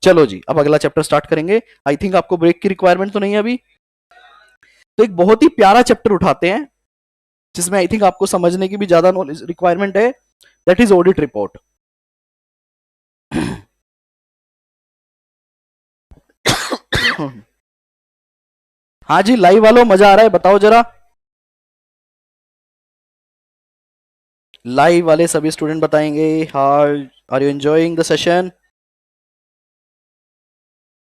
चलो जी, अब अगला चैप्टर स्टार्ट करेंगे। आई थिंक आपको ब्रेक की रिक्वायरमेंट तो नहीं है अभी। तो एक बहुत ही प्यारा चैप्टर उठाते हैं जिसमें आई थिंक आपको समझने की भी ज्यादा नॉलेज रिक्वायरमेंट है, दैट इज ऑडिट रिपोर्ट। हाँ जी, लाइव वालों मजा आ रहा है, बताओ जरा। लाइव वाले सभी स्टूडेंट बताएंगे, how are you enjoying the session?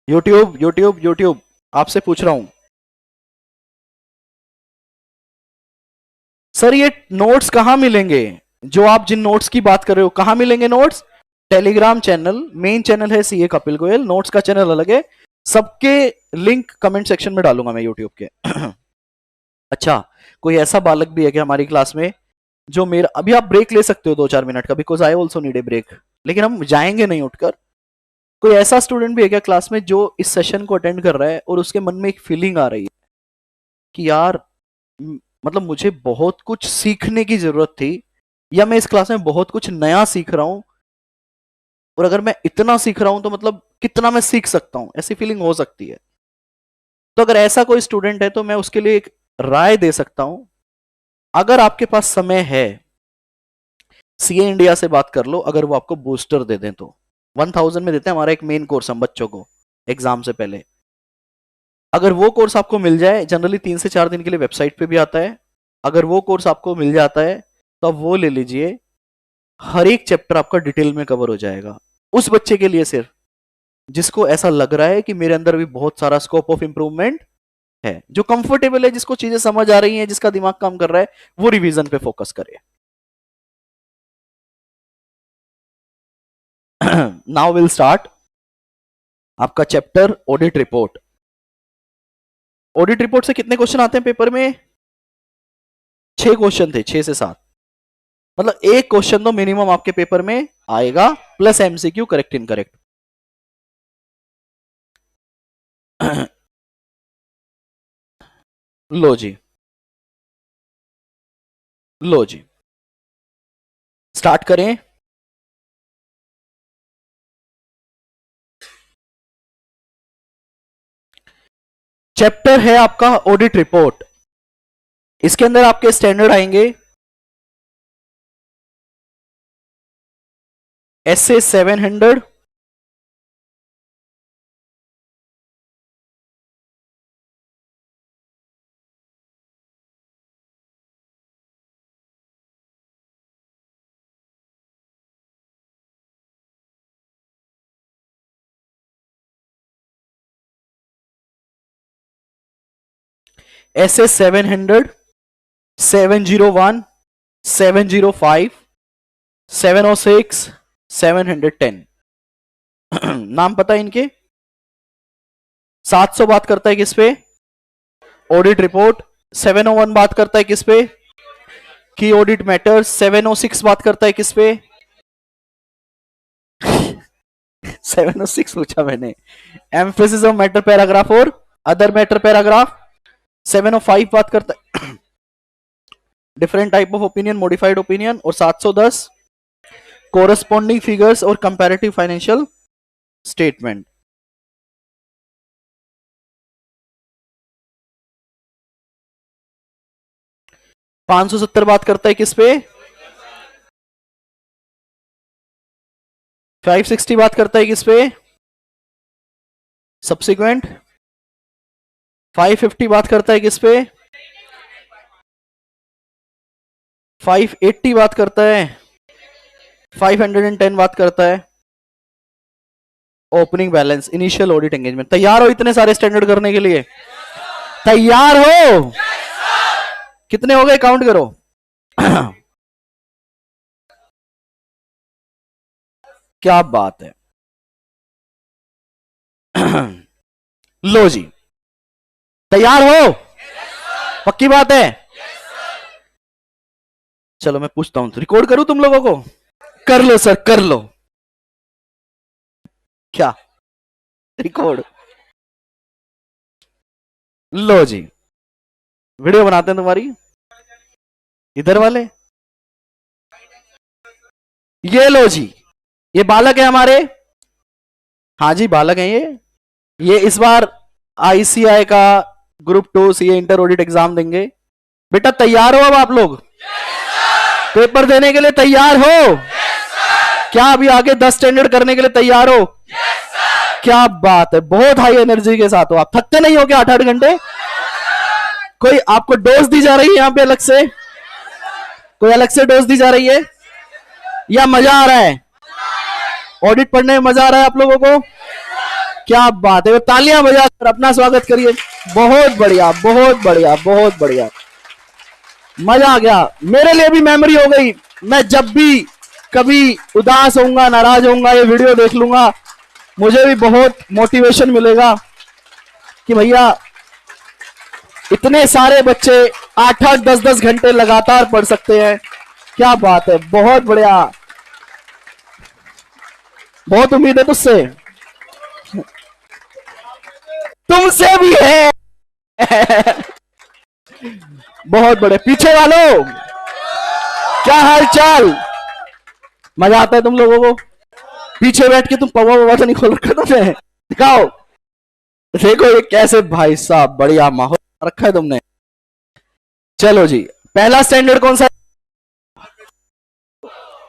YouTube YouTube YouTube आपसे पूछ रहा हूं सर, ये नोट्स कहां मिलेंगे? जो आप जिन नोट्स की बात कर रहे हो कहां मिलेंगे notes? Telegram channel, main channel है सीए कपिल गोयल, नोट्स का चैनल अलग है। सबके लिंक कमेंट सेक्शन में डालूंगा मैं यूट्यूब के। अच्छा, कोई ऐसा बालक भी है क्या हमारी क्लास में जो मेरा, अभी आप ब्रेक ले सकते हो 2-4 मिनट का, because I also need a break, लेकिन हम जाएंगे नहीं उठकर। कोई ऐसा स्टूडेंट भी है क्या क्लास में जो इस सेशन को अटेंड कर रहा है और उसके मन में एक फीलिंग आ रही है कि यार मतलब मुझे बहुत कुछ सीखने की जरूरत थी, या मैं इस क्लास में बहुत कुछ नया सीख रहा हूं, और अगर मैं इतना सीख रहा हूं तो मतलब कितना मैं सीख सकता हूं, ऐसी फीलिंग हो सकती है। तो अगर ऐसा कोई स्टूडेंट है तो मैं उसके लिए एक राय दे सकता हूं। अगर आपके पास समय है, सीए इंडिया से बात कर लो, अगर वो आपको बूस्टर दे दें तो 1000 में देते हैं, हमारा एक मेन कोर्स हम बच्चों को एग्जाम से पहले। अगर वो कोर्स आपको मिल जाए, जनरली 3 से 4 दिन के लिए वेबसाइट पे भी आता है, अगर वो कोर्स आपको मिल जाता है तो आप वो ले लीजिए। हर एक चैप्टर आपका डिटेल में कवर हो जाएगा, उस बच्चे के लिए सिर्फ जिसको ऐसा लग रहा है कि मेरे अंदर भी बहुत सारा स्कोप ऑफ इंप्रूवमेंट है, जो कंफर्टेबल है, जिसको चीजें समझ आ रही हैं, जिसका दिमाग काम कर रहा है, वो रिवीजन पे फोकस करे। नाउ विल स्टार्ट आपका chapter audit report. Audit report से कितने क्वेश्चन आते हैं पेपर में? 6 क्वेश्चन थे, 6 से 7, मतलब एक क्वेश्चन तो मिनिमम आपके पेपर में आएगा, प्लस एमसीक्यू करेक्ट इनकरेक्ट। लो जी, लो जी, स्टार्ट करें। चैप्टर है आपका ऑडिट रिपोर्ट। इसके अंदर आपके स्टैंडर्ड आएंगे एसए 700, एसए 700, 701, 705, 706, 710। नाम पता है इनके? 700 बात करता है किस पे? Audit report. 701 बात करता है किस पे? की ऑडिट मैटर्स। 706 बात करता है किस पे? 706 पूछा मैंने, एम्फेसिस ऑफ मैटर पैराग्राफ और अदर मैटर पैराग्राफ। 705 बात करता है different type of opinion, modified opinion. और 710 कोरस्पॉन्डिंग फिगर्स और कंपैरेटिव फाइनेंशियल स्टेटमेंट। 570 बात करता है किस पे? 560 बात करता है किस पे? सब्सिक्वेंट। 550 बात करता है किस पे? 580 बात करता है। 510 बात करता है opening balance, initial audit engagement. तैयार हो इतने सारे स्टैंडर्ड करने के लिए? तैयार हो? कितने हो गए काउंट करो। क्या बात है। लो जी, तैयार हो? पक्की बात है? चलो मैं पूछता हूं, रिकॉर्ड करूं तुम लोगों को? कर लो सर, कर लो। क्या रिकॉर्ड? लो जी, वीडियो बनाते हैं तुम्हारी। इधर वाले, ये लो जी, ये बालक है हमारे, हाँ जी, बालक हैं ये इस बार आईसीआई का group 2 CA inter audit exam देंगे। बेटा तैयार हो अब आप लोग? पेपर देने के लिए तैयार हो? क्या अभी आगे 10 स्टैंडर्ड करने के लिए तैयार हो? क्या बात है, बहुत हाई एनर्जी के साथ हो आप। थकते नहीं हो क्या 8-8 घंटे? कोई आपको डोज दी जा रही है यहाँ पे अलग से? कोई अलग से डोज दी जा रही है या मजा आ रहा है? ऑडिट पढ़ने में मजा आ रहा है आप लोगों को? क्या बात है, तालियां बजाकर अपना स्वागत करिए। बहुत बढ़िया, बहुत बढ़िया, बहुत बढ़िया, मजा आ गया। मेरे लिए भी मेमोरी हो गई। मैं जब भी कभी उदास होऊंगा, नाराज होऊंगा, ये वीडियो देख लूंगा, मुझे भी बहुत मोटिवेशन मिलेगा कि भैया इतने सारे बच्चे 8-8, 10-10 घंटे लगातार पढ़ सकते हैं। क्या बात है, बहुत बढ़िया, बहुत उम्मीद है तुझसे, तुमसे भी है। बहुत बड़े। पीछे वालों क्या हाल चाल? मजा आता है तुम लोगों को? पीछे बैठ के तुम पवा ववा तो नहीं खोल रखा तुमने? दिखाओ, देखो ये कैसे भाई साहब बढ़िया माहौल रखा है तुमने। चलो जी, पहला स्टैंडर्ड कौन सा है?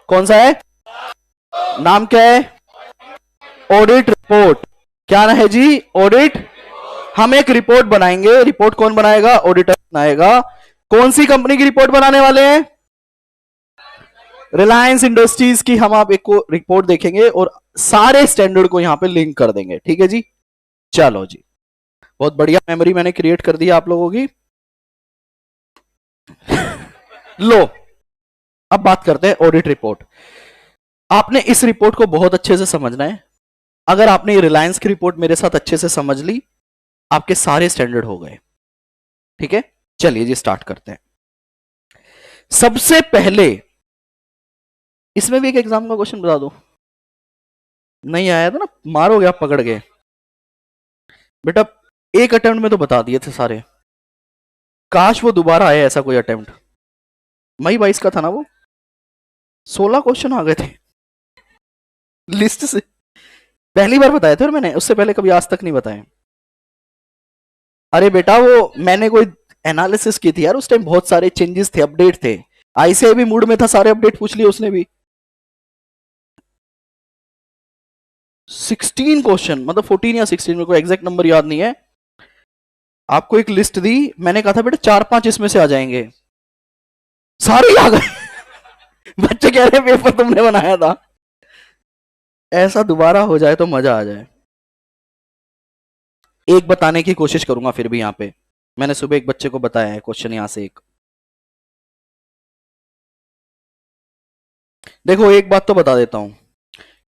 कौन सा है? नाम क्या है? Audit report. क्या है जी? ऑडिट। हम एक रिपोर्ट बनाएंगे। रिपोर्ट कौन बनाएगा? ऑडिटर बनाएगा। कौन सी कंपनी की रिपोर्ट बनाने वाले हैं? रिलायंस इंडस्ट्रीज की हम आप एक रिपोर्ट देखेंगे और सारे स्टैंडर्ड को यहां पे लिंक कर देंगे। ठीक है जी, चलो जी, बहुत बढ़िया मेमोरी मैंने क्रिएट कर दी आप लोगों की। लो, अब बात करते हैं ऑडिट रिपोर्ट। आपने इस रिपोर्ट को बहुत अच्छे से समझना है। अगर आपने रिलायंस की रिपोर्ट मेरे साथ अच्छे से समझ ली, आपके सारे स्टैंडर्ड हो गए। ठीक है, चलिए जी स्टार्ट करते हैं। सबसे पहले इसमें भी एक एग्जाम का क्वेश्चन बता दो। नहीं आया था ना, मारोगे आप पकड़ के। बेटा एक अटेम्प्ट में तो बता दिए थे सारे, काश वो दोबारा आए ऐसा कोई अटेम्प्ट। मई 22 का था ना वो, 16 क्वेश्चन आ गए थे लिस्ट से। पहली बार बताए थे और मैंने, उससे पहले कभी आज तक नहीं बताए। अरे बेटा वो मैंने कोई एनालिसिस की थी यार, उस टाइम बहुत सारे चेंजेस थे, अपडेट थे। आईसीआई भी मूड में था, सारे अपडेट पूछ लिए उसने भी। 16 क्वेश्चन, मतलब 14 या 16, मेरे को एग्जैक्ट नंबर याद नहीं है। आपको एक लिस्ट दी, मैंने कहा था बेटा 4-5 इसमें से आ जाएंगे, सारे ही आ गए। बच्चे कह रहे पेपर तुमने बनाया था। ऐसा दोबारा हो जाए तो मजा आ जाए। एक बताने की कोशिश करूंगा फिर भी। यहां पे मैंने सुबह एक बच्चे को बताया है क्वेश्चन, यहां से एक देखो। एक बात तो बता देता हूं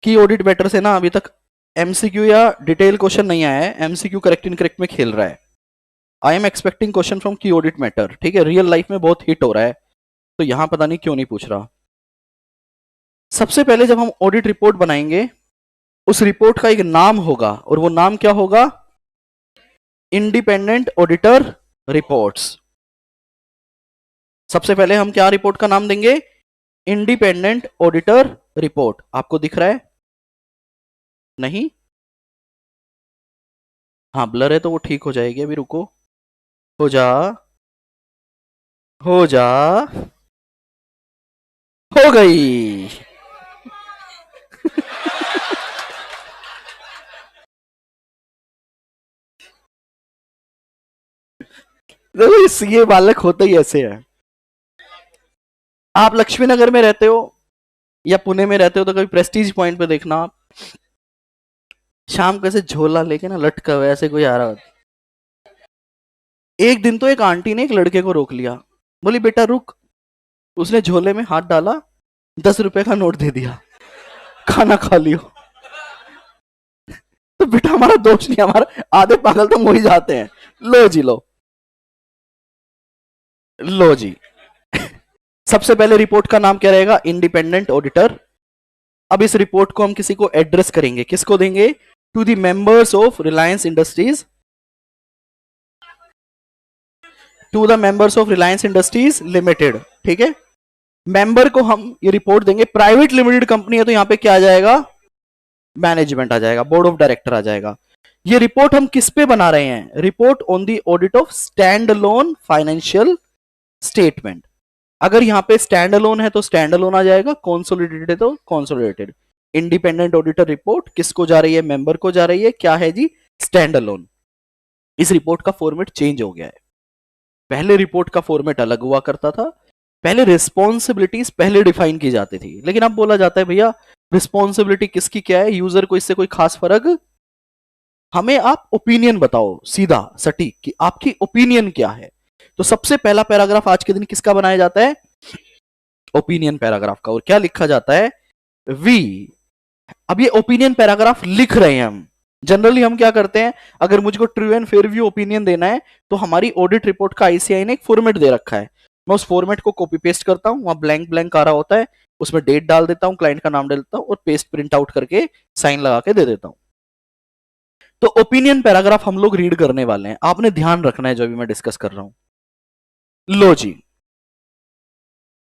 कि ऑडिट बेटर से ना अभी तक एमसीक्यू या डिटेल क्वेश्चन नहीं आया है। एमसीक्यू करेक्ट इनकरेक्ट में खेल रहा है। I am expecting question from की ऑडिट मैटर। ठीक है, रियल लाइफ में बहुत हिट हो रहा है, तो यहां पता नहीं क्यों नहीं पूछ रहा। सबसे पहले जब हम ऑडिट रिपोर्ट बनाएंगे, उस रिपोर्ट का एक नाम होगा, और वो नाम क्या होगा? Independent auditor reports. सबसे पहले हम क्या रिपोर्ट का नाम देंगे? Independent auditor report. आपको दिख रहा है? नहीं? हाँ ब्लर है तो वो ठीक हो जाएगी, अभी रुको। हो जा, हो जा, हो गई। देखो सीए बालक होते ही ऐसे है। आप लक्ष्मी नगर में रहते हो या पुणे में रहते हो तो कभी प्रेस्टीज पॉइंट पे देखना, आप शाम को ऐसे झोला लेके ना लटका हुआ ऐसे कोई आ रहा होता। एक दिन तो एक आंटी ने एक लड़के को रोक लिया, बोली बेटा रुक। उसने झोले में हाथ डाला, 10 रुपए का नोट दे दिया, खाना खा लियो। तो बेटा हमारा दोष नहीं, हमारा आधे पागल तो वही जाते हैं। लो जी, लो जी। सबसे पहले रिपोर्ट का नाम क्या रहेगा? Independent auditor. अब इस रिपोर्ट को हम किसी को एड्रेस करेंगे, किसको देंगे? To the members of Reliance Industries, to the members of Reliance Industries Limited. ठीक है, मेंबर को हम ये रिपोर्ट देंगे। प्राइवेट लिमिटेड कंपनी है तो यहां पे क्या आ जाएगा? मैनेजमेंट आ जाएगा, बोर्ड ऑफ डायरेक्टर आ जाएगा। ये रिपोर्ट हम किस पे बना रहे हैं? Report on the audit of stand alone financial statement. अगर यहां पे स्टैंड अलोन है तो स्टैंड अलोन आ जाएगा, कॉन्सोलिडेटेड है तो कॉन्सोलिडेटेड। इंडिपेंडेंट ऑडिटर रिपोर्ट किसको जा रही है? मेंबर को जा रही है। क्या है जी? Stand alone. इस रिपोर्ट का फॉर्मेट चेंज हो गया है। पहले रिपोर्ट का फॉर्मेट अलग हुआ करता था, पहले रिस्पॉन्सिबिलिटीज पहले डिफाइन की जाती थी, लेकिन अब बोला जाता है भैया रिस्पॉन्सिबिलिटी किसकी क्या है, यूजर को इससे कोई खास फर्क, हमें आप ओपिनियन बताओ सीधा सटीक कि आपकी ओपिनियन क्या है। तो सबसे पहला पैराग्राफ आज के दिन किसका बनाया जाता है? ओपिनियन पैराग्राफ का। और क्या लिखा जाता है? वी। अब ये ओपिनियन पैराग्राफ लिख रहे हैं हम। जनरली हम क्या करते हैं, अगर मुझको true and fair view opinion देना है तो हमारी ऑडिट रिपोर्ट का आईसीआई ने एक फॉर्मेट दे रखा है, मैं उस फॉर्मेट को कॉपी पेस्ट करता हूं, वहां ब्लैंक ब्लैंक आ रहा होता है, उसमें डेट डाल देता हूं, क्लाइंट का नाम डाल देता हूं और पेस्ट प्रिंट आउट करके साइन लगा के दे देता हूं। तो ओपिनियन पैराग्राफ हम लोग रीड करने वाले हैं, आपने ध्यान रखना है जो भी मैं डिस्कस कर रहा हूं। लो जी,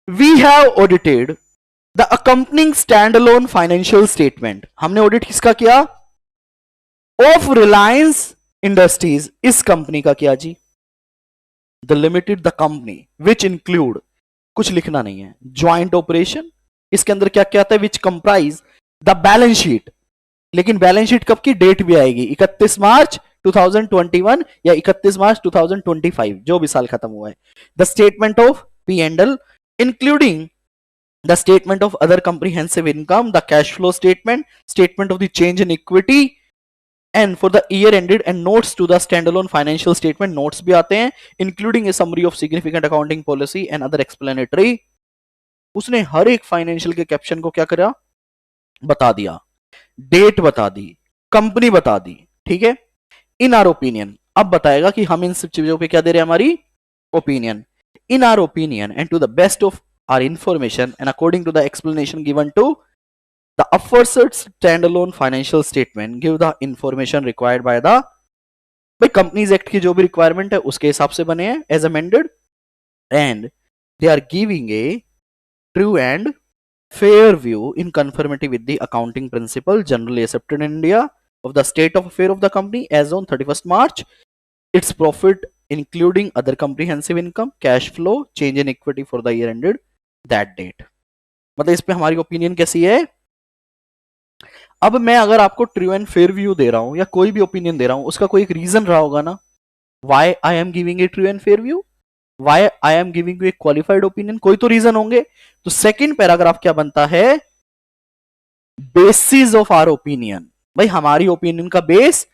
we have audited the accompanying stand alone financial statement. हमने ऑडिट किसका किया? Of Reliance Industries. इस कंपनी का किया जी। The limited the company which include, कुछ लिखना नहीं है, ज्वाइंट ऑपरेशन, इसके अंदर क्या क्या आता है? विच कंप्राइज द बैलेंस शीट। लेकिन बैलेंस शीट कब की? डेट भी आएगी 31 मार्च 2021 या 31 मार्च 2025, जो भी साल खत्म हुआ है। The statement of P and L including the statement of other comprehensive income, the cash flow statement, statement of the change in equity, and for the year ended and notes to the standalone financial statement, notes भी आते हैं, including a summary of significant accounting policy and other explanatory। उसने हर एक financial के caption को क्या करा? बता दिया, डेट बता दी, कंपनी बता दी, ठीक है। इन आर ओपिनियन, अब बताएगा कि हम इन सब चीजों पे क्या दे रहे हैं? हमारी opinion. In our opinion and to the best of our information and according to the explanation given to the aforesaid standalone financial statement, give the information required by the, भाई कंपनीज एक्ट की जो भी requirement है उसके हिसाब से बने हैं as amended, and they are giving a true and fair view in conformity with the accounting principle generally accepted in India of the state of affair of the company as on 31st March, its profit including other comprehensive income, cash flow, change in equity for the year ended that date। मतलब इस पे हमारी opinion कैसी है? अब मैं अगर आपको ट्रू एंड फेयर व्यू दे रहा हूं या कोई भी ओपिनियन दे रहा हूं, उसका कोई एक रीजन रहा होगा ना, why I am giving a true and fair view, why I am giving U A qualified opinion, कोई तो रीजन होंगे। तो सेकंड पैराग्राफ क्या बनता है? Basis of our opinion. भाई हमारी ओपिनियन का बेस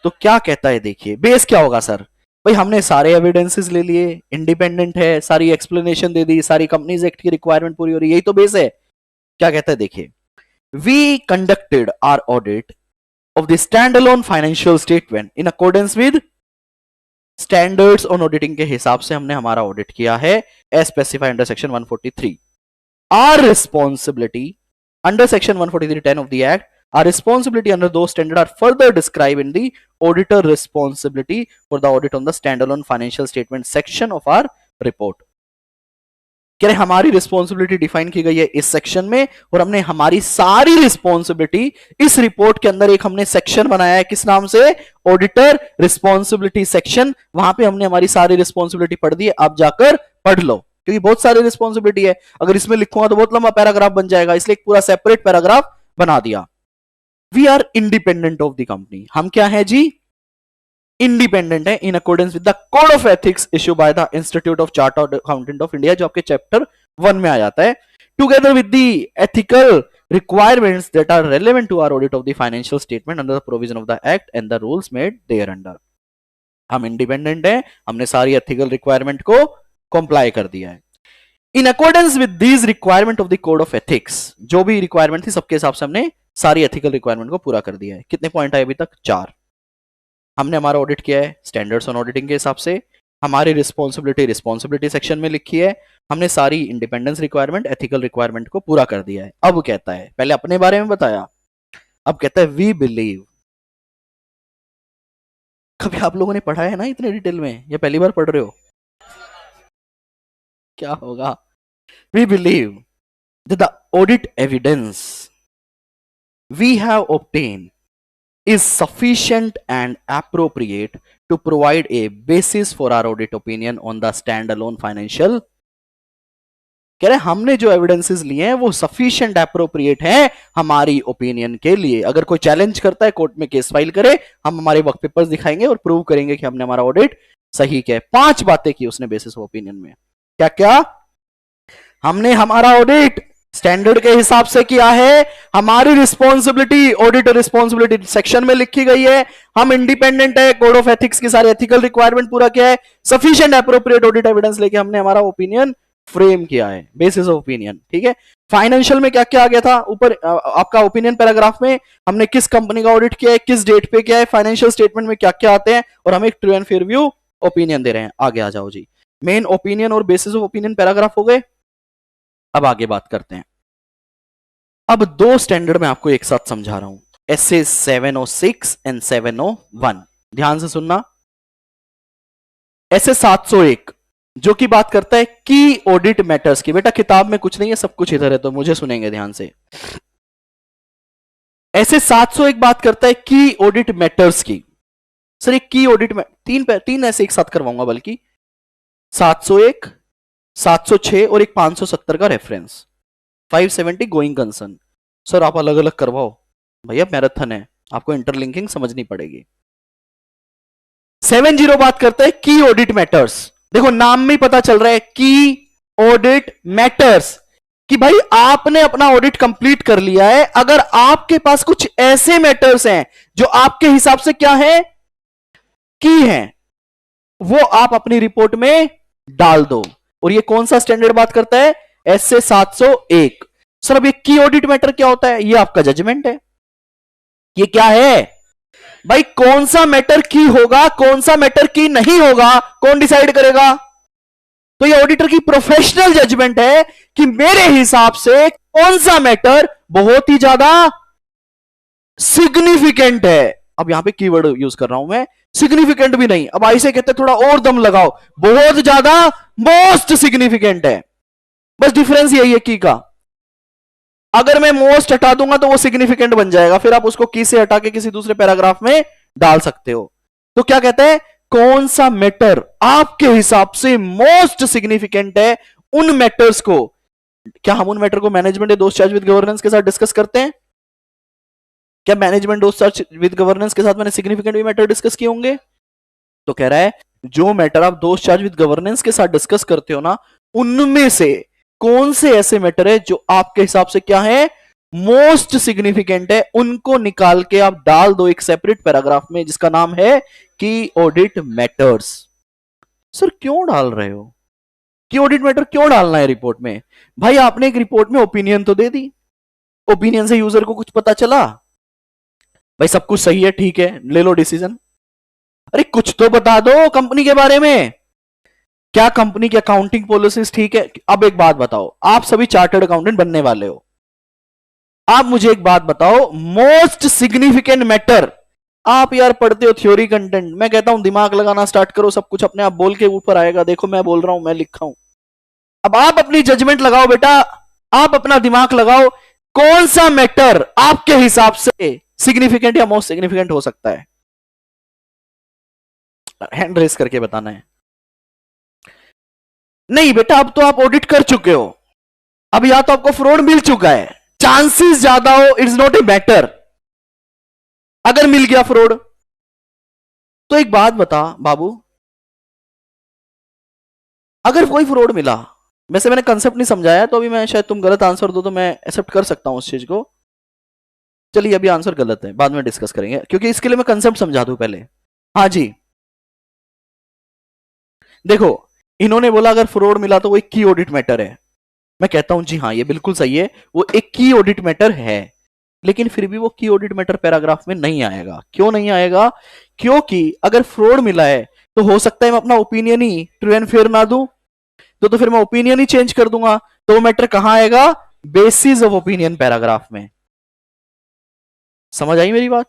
तो क्या कहता है? देखिए बेस क्या होगा सर? भाई हमने सारे एविडेंसेस ले लिए, इंडिपेंडेंट है, सारी एक्सप्लेनेशन दे दी, सारी कंपनीज एक्ट की रिक्वायरमेंट पूरी हो रही है, यही तो बेस है। क्या कहता है? देखिए, we conducted our audit of the stand alone financial statement in accordance with standards on auditing के हिसाब से हमने हमारा ऑडिट किया है as specified under section 143। Our responsibility under section 143(10) of the act, our responsibility under those standards are further described in the auditor responsibility for the audit on the standalone financial statement section of our report। क्या हमारी responsibility define की गई है इस section में, और हमने हमारी सारी रिस्पॉन्सिबिलिटी इस रिपोर्ट के अंदर एक हमने सेक्शन बनाया है, किस नाम से? Auditor responsibility section. वहां पे हमने हमारी सारी रिस्पॉन्सिबिलिटी पढ़ दी है, आप जाकर पढ़ लो, क्योंकि बहुत सारी रिस्पॉन्सिबिलिटी है, अगर इसमें लिखूंगा तो बहुत लंबा पैराग्राफ बन जाएगा, इसलिए एक पूरा सेपरेट पैराग्राफ बना दिया। We are independent of the company, हम क्या है जी? इंडिपेंडेंट है in accordance with the code of ethics issue by the institute of chartered accountant of India, जो आपके चैप्टर 1 में आ जाता है, together with the ethical requirements that are relevant to our audit of the financial statement under the provision of the act and the rules made thereafter। हम independent हैं, हमने सारी एथिकल रिक्वायरमेंट को कंप्लाई कर दिया है। In accordance with these requirement of the code of ethics, जो भी रिक्वायरमेंट थी सबके हिसाब से हमने सारी एथिकल रिक्वायरमेंट को पूरा कर दिया है। कितने पॉइंट आए अभी तक? 4। हमने हमारा ऑडिट किया है स्टैंडर्ड्स ऑन ऑडिटिंग के हिसाब से, हमारी रिस्पॉन्सिबिलिटी सेक्शन में लिखी है, हमने सारी इंडिपेंडेंस रिक्वायरमेंट, एथिकल रिक्वायरमेंट को पूरा कर दिया है। अब कहता है, पहले अपने बारे में बताया, अब कहता है वी बिलीव। कभी आप लोगों ने पढ़ा है ना इतने डिटेल में, या पहली बार पढ़ रहे हो? क्या होगा? We believe that the audit evidence we have obtain is sufficient and appropriate to provide a basis for our audit opinion on the standalone financial। कह रहे हमने जो एविडेंसेस लिए हैं वो सफिशिएंट एप्रोप्रिएट है हमारी ओपिनियन के लिए। अगर कोई चैलेंज करता है कोर्ट में केस फाइल करे, हम हमारे वर्क पेपर्स दिखाएंगे और प्रूव करेंगे कि हमने हमारा ऑडिट सही किया। 5 बातें की उसने बेसिस ऑफ ओपिनियन में। क्या क्या? हमने हमारा ऑडिट स्टैंडर्ड के हिसाब से किया है, हमारी रिस्पॉन्सिबिलिटी ऑडिट रिस्पॉन्सिबिलिटी सेक्शन में लिखी गई है, हम इंडिपेंडेंट है, कोड ऑफ एथिक्स की सारी एथिकल रिक्वायरमेंट पूरा किया है, सफिशिएंट एप्रोप्रिएट ऑडिट एविडेंस लेके हमने हमारा ओपिनियन फ्रेम किया है, बेसिस ऑफ ओपिनियन। ठीक है। फाइनेंशियल में क्या क्या आ गया था ऊपर आपका ओपिनियन पैराग्राफ में, हमने किस कंपनी का ऑडिट किया है, किस डेट पे किया है, फाइनेंशियल स्टेटमेंट में क्या क्या आते हैं, और हम एक true and fair view opinion दे रहे हैं। आगे आ जाओ जी। मेन ओपिनियन और बेसिस ऑफ ओपिनियन पैराग्राफ हो गए। अब आगे बात करते हैं। अब 2 स्टैंडर्ड में आपको एक साथ समझा रहा हूं, एसए 706 एंड 701। ध्यान से सुनना। एसए 701 जो की बात करता है की ऑडिट मैटर्स की। बेटा किताब में कुछ नहीं है, सब कुछ इधर है, तो मुझे सुनेंगे ध्यान से। एसए 701 बात करता है की ऑडिट मैटर्स की। सर एक की ऑडिट में तीन ऐसे एक साथ करवाऊंगा, बल्कि 701, 706 और एक 570 का रेफरेंस, 570 गोइंग कंसर्न। सर आप अलग अलग करवाओ, भैया मैराथन है, आपको इंटरलिंकिंग समझनी पड़ेगी। 70 बात करते हैं की ऑडिट मैटर्स। देखो नाम में ही पता चल रहा है की ऑडिट मैटर्स, कि भाई आपने अपना ऑडिट कंप्लीट कर लिया है, अगर आपके पास कुछ ऐसे मैटर्स हैं जो आपके हिसाब से क्या है, की हैं, वो आप अपनी रिपोर्ट में डाल दो। और ये कौन सा स्टैंडर्ड बात करता है? एसए 701। सर अब ये की ऑडिट मैटर क्या होता है? ये आपका जजमेंट है। ये क्या है भाई? कौन सा मैटर की होगा, कौन सा मैटर की नहीं होगा, कौन डिसाइड करेगा? तो ये ऑडिटर की प्रोफेशनल जजमेंट है कि मेरे हिसाब से कौन सा मैटर बहुत ही ज्यादा सिग्निफिकेंट है। अब यहां पे कीवर्ड यूज कर रहा हूं मैं, सिग्निफिकेंट भी नहीं, अब ऐसे कहते थोड़ा और दम लगाओ, बहुत ज्यादा मोस्ट सिग्निफिकेंट है। बस डिफरेंस यही है की का। अगर मैं मोस्ट हटा दूंगा तो वो सिग्निफिकेंट बन जाएगा, फिर आप उसको की से हटा के किसी दूसरे पैराग्राफ में डाल सकते हो। तो क्या कहते हैं? कौन सा मैटर आपके हिसाब से मोस्ट सिग्निफिकेंट है, उन मैटर्स को। क्या हम उन मैटर को मैनेजमेंट दोस्त चार्ज विद गवर्नेंस के साथ डिस्कस करते हैं? क्या मैनेजमेंट दोस्त चार्ज विद गवर्नेंस के साथ मैंने सिग्निफिकेंट भी मैटर डिस्कस किए होंगे? तो कह रहा है जो मैटर आप दोस्त चार्ज विद गवर्नेंस के साथ डिस्कस करते हो ना, उनमें से कौन से ऐसे मैटर है जो आपके हिसाब से क्या है, मोस्ट सिग्निफिकेंट है, उनको निकाल के आप डाल दो एक सेपरेट पैराग्राफ में जिसका नाम है की ऑडिट मैटर्स। सर क्यों डाल रहे हो कि ऑडिट मैटर क्यों डालना है रिपोर्ट में? भाई आपने एक रिपोर्ट में ओपिनियन तो दे दी, ओपिनियन से यूजर को कुछ पता चला, भाई सब कुछ सही है, ठीक है, ले लो डिसीजन। अरे कुछ तो बता दो कंपनी के बारे में, क्या कंपनी की अकाउंटिंग पॉलिसीज ठीक है? अब एक बात बताओ, आप सभी चार्टर्ड अकाउंटेंट बनने वाले हो, आप मुझे एक बात बताओ, मोस्ट सिग्निफिकेंट मैटर। आप यार पढ़ते हो थ्योरी कंटेंट, मैं कहता हूं दिमाग लगाना स्टार्ट करो, सब कुछ अपने आप बोल के ऊपर आएगा। देखो मैं बोल रहा हूं, मैं लिखा हूं, अब आप अपनी जजमेंट लगाओ बेटा, आप अपना दिमाग लगाओ, कौन सा मैटर आपके हिसाब से सिग्निफिकेंट या मोस्ट सिग्निफिकेंट हो सकता है? हैंड रेस करके बताना है। नहीं बेटा अब तो आप ऑडिट कर चुके हो, अब या तो आपको फ्रॉड मिल चुका है, चांसेस ज्यादा हो, इट्स नॉट ए मैटर। अगर मिल गया फ्रॉड तो एक बात बता बाबू, अगर कोई फ्रॉड मिला, वैसे मैंने कंसेप्ट नहीं समझाया तो अभी मैं शायद तुम गलत आंसर दो तो मैं एक्सेप्ट कर सकता हूं उस चीज को। चलिए अभी आंसर गलत है, बाद में डिस्कस करेंगे, क्योंकि इसके लिए मैं कंसेप्ट समझा दूं पहले। हाँ जी देखो, इन्होंने बोला अगर फ्रॉड मिला तो वो एक की ऑडिट मैटर है। मैं कहता हूं जी हाँ ये बिल्कुल सही है, वो एक की ऑडिट मैटर है, लेकिन फिर भी वो की ऑडिट मैटर पैराग्राफ में नहीं आएगा। क्यों नहीं आएगा? क्योंकि अगर फ्रॉड मिला है तो हो सकता है मैं अपना opinion he true and fair ना दूं, तो फिर मैं ओपिनियन ही चेंज कर दूंगा, तो वो मैटर कहां आएगा? बेसिस ऑफ ओपिनियन पैराग्राफ में। समझ आई मेरी बात?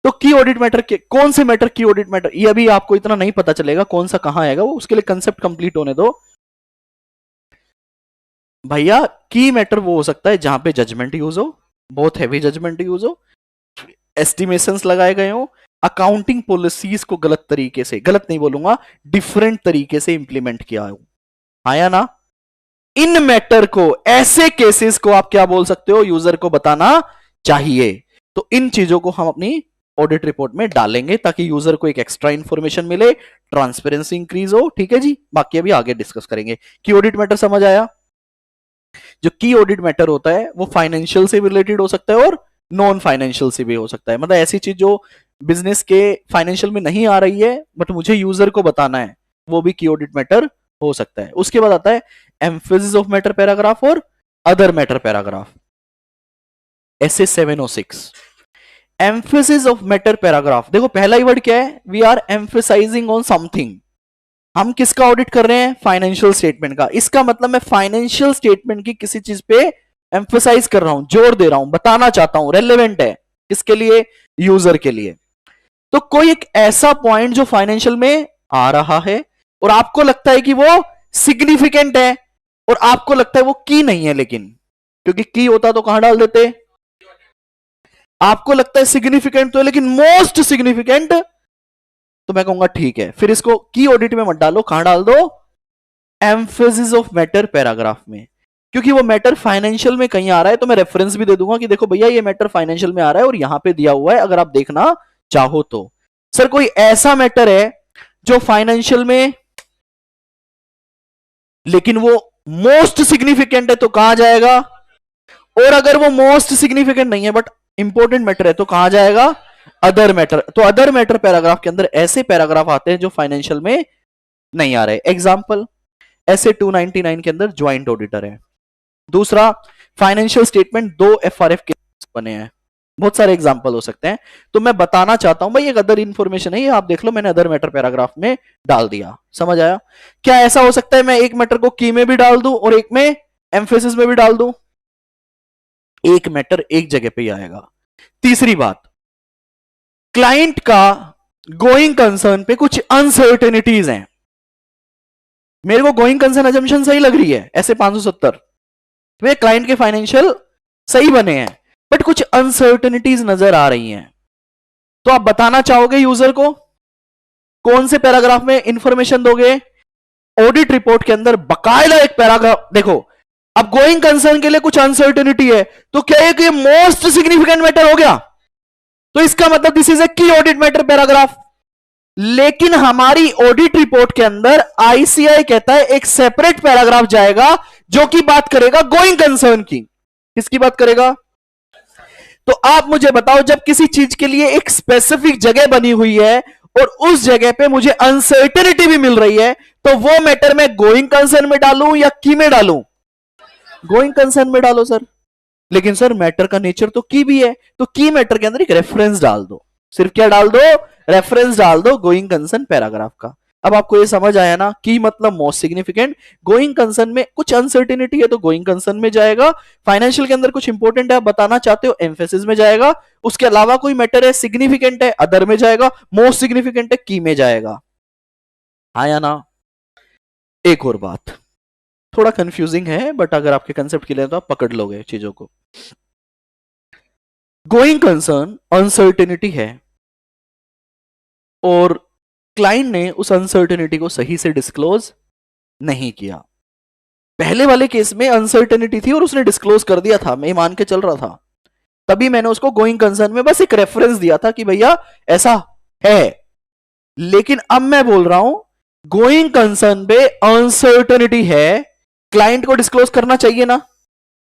तो की ऑडिट मैटर के कौन से मैटर की ऑडिट मैटर, ये अभी आपको इतना नहीं पता चलेगा कौन सा कहां आएगा, वो उसके लिए कंसेप्ट कंप्लीट होने दो भैया। की मैटर वो हो सकता है जहां पे जजमेंट यूज हो, बहुत हैवी जजमेंट यूज हो, एस्टिमेशंस लगाए गए हो, अकाउंटिंग पॉलिसीज को गलत तरीके से, गलत नहीं बोलूंगा, डिफरेंट तरीके से इंप्लीमेंट किया हो, आया ना, इन मैटर को, ऐसे केसेस को आप क्या बोल सकते हो, यूजर को बताना चाहिए। तो इन चीजों को हम अपनी ऑडिट रिपोर्ट में डालेंगे ताकि यूजर को एक एक्स्ट्रा इंफॉर्मेशन मिले, ट्रांसपेरेंसी इंक्रीज हो। ठीक है जी, बाकी अभी आगे डिस्कस करेंगे। की ऑडिट मैटर समझ आया? जो की ऑडिट मैटर होता है वो फाइनेंशियल से रिलेटेड हो सकता है और नॉन फाइनेंशियल से भी हो सकता है, मतलब ऐसी चीज जो बिजनेस के फाइनेंशियल में नहीं आ रही है बट मुझे यूजर को बताना है, वो भी की ऑडिट मैटर हो सकता है। उसके बाद आता है एम्फेसिस ऑफ मैटर पैराग्राफ और other matter paragraph, SA 706। Emphasis of matter paragraph, देखो पहला ही वर्ड क्या है, we are emphasizing on something. हम किसका ऑडिट कर रहे हैं? फाइनेंशियल स्टेटमेंट का। इसका मतलब मैं फाइनेंशियल स्टेटमेंट की किसी चीज पे एम्फेसाइज कर रहा हूं, जोर दे रहा हूं, बताना चाहता हूं, रेलेवेंट है किसके लिए? यूजर के लिए। तो कोई एक ऐसा पॉइंट जो फाइनेंशियल में आ रहा है और आपको लगता है कि वो सिग्निफिकेंट है और आपको लगता है वो की नहीं है, लेकिन क्योंकि की होता तो कहां डाल देते, आपको लगता है सिग्निफिकेंट तो है लेकिन मोस्ट सिग्निफिकेंट, तो मैं कहूंगा ठीक है, फिर इसको की ऑडिट में मत डालो, कहां डाल दो? एम्फेसिस ऑफ मैटर पैराग्राफ में। क्योंकि वो मैटर फाइनेंशियल में कहीं आ रहा है तो मैं रेफरेंस भी दे दूंगा कि देखो भैया ये मैटर फाइनेंशियल में आ रहा है और यहां पे दिया हुआ है, अगर आप देखना चाहो तो। सर कोई ऐसा मैटर है जो फाइनेंशियल में लेकिन वो मोस्ट सिग्निफिकेंट है, तो कहां जाएगा? और अगर वो मोस्ट सिग्निफिकेंट नहीं है बट इंपॉर्टेंट मैटर है तो कहां जाएगा? Other matter. तो अदर मैटर पैराग्राफ के अंदर ऐसे पैराग्राफ आते हैं जो फाइनेंशियल में नहीं आ रहे। एग्जाम्पल, ऐसे 299 के अंदर ज्वाइंट ऑडिटर है। दूसरा, फाइनेंशियल स्टेटमेंट 2 एफआरएफ के बने हैं। बहुत सारे एग्जाम्पल हो सकते हैं। तो मैं बताना चाहता हूं भाई एक अदर इंफॉर्मेशन है ये, आप देख लो, मैंने अदर मैटर पैराग्राफ में डाल दिया। समझ आया? क्या ऐसा हो सकता है मैं एक मैटर को की में भी डाल दूं और एक में एम्फेसिस में भी डाल दूं? एक मैटर एक जगह पे ही आएगा। तीसरी बात, क्लाइंट का गोइंग कंसर्न पे कुछ अनसर्टेनिटीज हैं। मेरे को गोइंग कंसर्न अजम्पशन सही लग रही है ऐसे 570, वे क्लाइंट के फाइनेंशियल सही बने हैं बट कुछ अनसर्टेनिटीज नजर आ रही हैं। तो आप बताना चाहोगे यूजर को, कौन से पैराग्राफ में इंफॉर्मेशन दोगे? ऑडिट रिपोर्ट के अंदर बकायदा एक पैराग्राफ देखो। अब गोइंग कंसर्न के लिए कुछ अनसर्टेनिटी है तो क्या ये मोस्ट सिग्निफिकेंट मैटर हो गया? तो इसका मतलब दिस इज ए की ऑडिट मैटर पैराग्राफ। लेकिन हमारी ऑडिट रिपोर्ट के अंदर आईसीआई कहता है एक सेपरेट पैराग्राफ जाएगा जो कि बात करेगा गोइंग कंसर्न की। किसकी बात करेगा? तो आप मुझे बताओ, जब किसी चीज के लिए एक स्पेसिफिक जगह बनी हुई है और उस जगह पे मुझे अनसर्टेनिटी भी मिल रही है, तो वो मैटर मैं गोइंग कंसर्न में डालूं या की में डालूं? गोइंग कंसर्न में डालो सर। लेकिन सर मैटर का नेचर तो की भी है, तो की मैटर के अंदर एक रेफरेंस डाल दो। सिर्फ क्या डाल दो? रेफरेंस डाल दो गोइंग कंसर्न पैराग्राफ का। अब आपको ये समझ आया ना, की मतलब मोस्ट सिग्निफिकेंट, गोइंग कंसर्न में कुछ अनसर्टेनिटी है तो गोइंग कंसर्न में जाएगा, फाइनेंशियल के अंदर कुछ इंपॉर्टेंट है आप बताना चाहते हो एम्फेसिस में जाएगा, उसके अलावा कोई मैटर है सिग्निफिकेंट है अदर में जाएगा, मोस्ट सिग्निफिकेंट है की में जाएगा। हाँ या ना? एक और बात, थोड़ा कंफ्यूजिंग है बट अगर आपके कंसेप्ट क्लियर है तो आप पकड़ लोगे चीजों को। गोइंग कंसर्न अनसर्टेनिटी है और क्लाइंट ने उस अनसर्टेनिटी को सही से डिस्क्लोज नहीं किया। पहले वाले केस में अनसर्टेनिटी थी और उसने डिस्क्लोज कर दिया था, मैं मान के चल रहा था, तभी मैंने उसको गोइंग कंसर्न में बस एक रेफरेंस दिया था कि भैया ऐसा है। लेकिन अब मैं बोल रहा हूं गोइंग कंसर्न पे अनसर्टेनिटी है, क्लाइंट को डिस्क्लोज करना चाहिए ना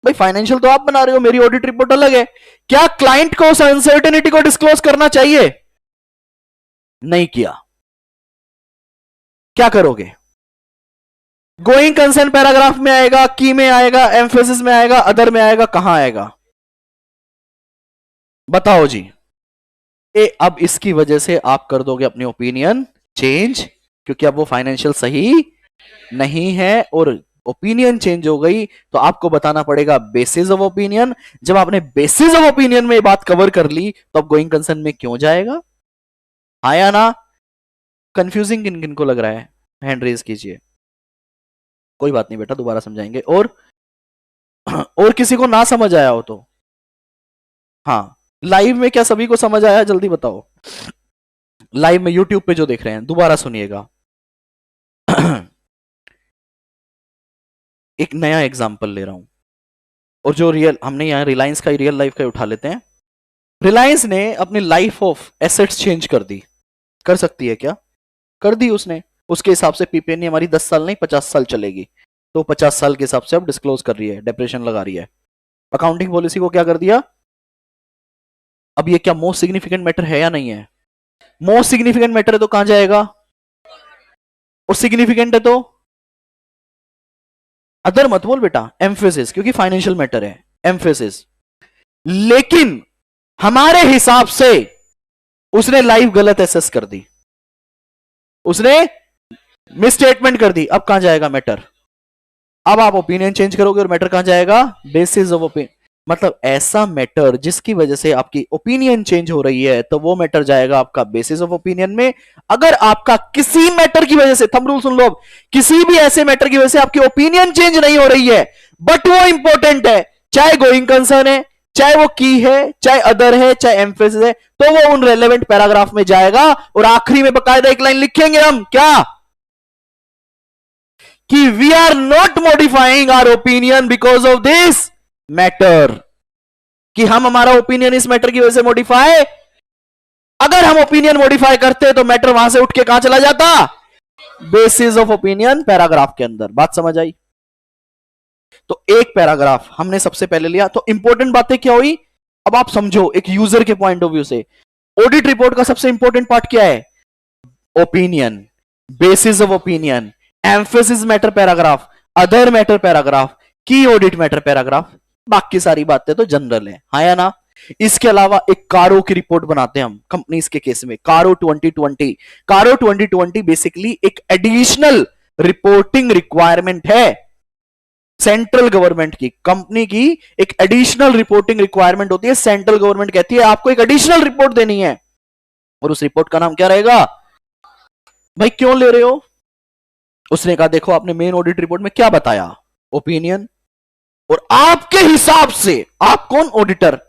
भाई? फाइनेंशियल तो आप बना रहे हो, मेरी ऑडिट रिपोर्ट अलग है। क्या क्लाइंट को उस अनसर्टेनिटी को डिस्क्लोज करना चाहिए? नहीं किया, क्या करोगे? गोइंग कंसर्न पैराग्राफ में आएगा, की में आएगा, एम्फेसिस में आएगा, अदर में आएगा, कहां आएगा? बताओ जी। अब इसकी वजह से आप कर दोगे अपनी ओपिनियन चेंज, क्योंकि अब वो फाइनेंशियल सही नहीं है और ओपिनियन चेंज हो गई तो आपको बताना पड़ेगा बेसिस ऑफ ओपिनियन। जब आपने बेसिस ऑफ ओपिनियन में बात कवर कर ली तो अब गोइंग कंसर्न में क्यों जाएगा? आया ना? कंफ्यूजिंग किन किन को लग रहा है? हैंड रेज कीजिए। कोई बात नहीं बेटा, दोबारा समझाएंगे। और किसी को ना समझ आया हो तो हाँ, लाइव में क्या सभी को समझ आया? जल्दी बताओ। लाइव में यूट्यूब पे जो देख रहे हैं दोबारा सुनिएगा। एक नया एग्जांपल ले रहा हूं, और जो रियल हमने यहां रिलायंस का रियल लाइफ का उठा लेते हैं। रिलायंस ने अपनी लाइफ ऑफ एसेट्स चेंज कर दी, कर सकती है क्या? कर दी उसने। उसके हिसाब से पीपीएनई हमारी 10 साल नहीं 50 साल चलेगी, तो 50 साल के हिसाब से अब डिस्क्लोज कर रही है, डेप्रेशन लगा रही है। अकाउंटिंग पॉलिसी को क्या कर दिया? अब ये क्या मोस्ट सिग्निफिकेंट मैटर है या नहीं है? मोस्ट सिग्निफिकेंट मैटर है तो कहां जाएगा? और सिग्निफिकेंट है तो अदर मत बोल बेटा, एम्फेसिस, क्योंकि फाइनेंशियल मैटर है, एम्फेसिस। लेकिन हमारे हिसाब से उसने लाइफ गलत एसेस कर दी, उसने मिसस्टेटमेंट कर दी। अब कहां जाएगा मैटर? अब आप ओपिनियन चेंज करोगे और मैटर कहां जाएगा? Basis of opinion. मतलब ऐसा मैटर जिसकी वजह से आपकी ओपिनियन चेंज हो रही है, तो वो मैटर जाएगा आपका बेसिस ऑफ ओपिनियन में। अगर आपका किसी मैटर की वजह से, थंब रूल सुन लो, किसी भी ऐसे मैटर की वजह से आपकी ओपिनियन चेंज नहीं हो रही है, बट वो इंपॉर्टेंट है, चाहे गोइंग कंसर्न है, चाहे वो की है, चाहे अदर है, चाहे एम्फेसिस है, तो वो उन रेलेवेंट पैराग्राफ में जाएगा। और आखिरी में बकायदा एक लाइन लिखेंगे हम, क्या? कि we are not modifying our opinion because of this matter, कि हम हमारा ओपिनियन इस मैटर की वजह से मॉडिफाई, अगर हम ओपिनियन मॉडिफाई करते तो मैटर वहां से उठ के कहां चला जाता? बेसिस ऑफ ओपिनियन पैराग्राफ के अंदर। बात समझ आई? तो एक पैराग्राफ हमने सबसे पहले लिया, तो इंपॉर्टेंट बातें क्या हुई? अब आप समझो एक यूजर के पॉइंट ऑफ व्यू से, ऑडिट रिपोर्ट का सबसे इंपॉर्टेंट पार्ट क्या है? Opinion, basis of opinion, emphasis matter paragraph, other matter paragraph, key audit matter paragraph. बाकी सारी बातें तो जनरल है, हाँ या ना? इसके अलावा एक कारो की रिपोर्ट बनाते हैं हम कंपनीज के केस में, कारो 2020। कारो 2020 बेसिकली एक एडिशनल रिपोर्टिंग रिक्वायरमेंट है सेंट्रल गवर्नमेंट की। कंपनी की एक एडिशनल रिपोर्टिंग रिक्वायरमेंट होती है, सेंट्रल गवर्नमेंट कहती है आपको एक एडिशनल रिपोर्ट देनी है, और उस रिपोर्ट का नाम क्या रहेगा? भाई क्यों ले रहे हो? उसने कहा देखो आपने मेन ऑडिट रिपोर्ट में क्या बताया? ओपिनियन। और आपके हिसाब से, आप कौन ऑडिटर,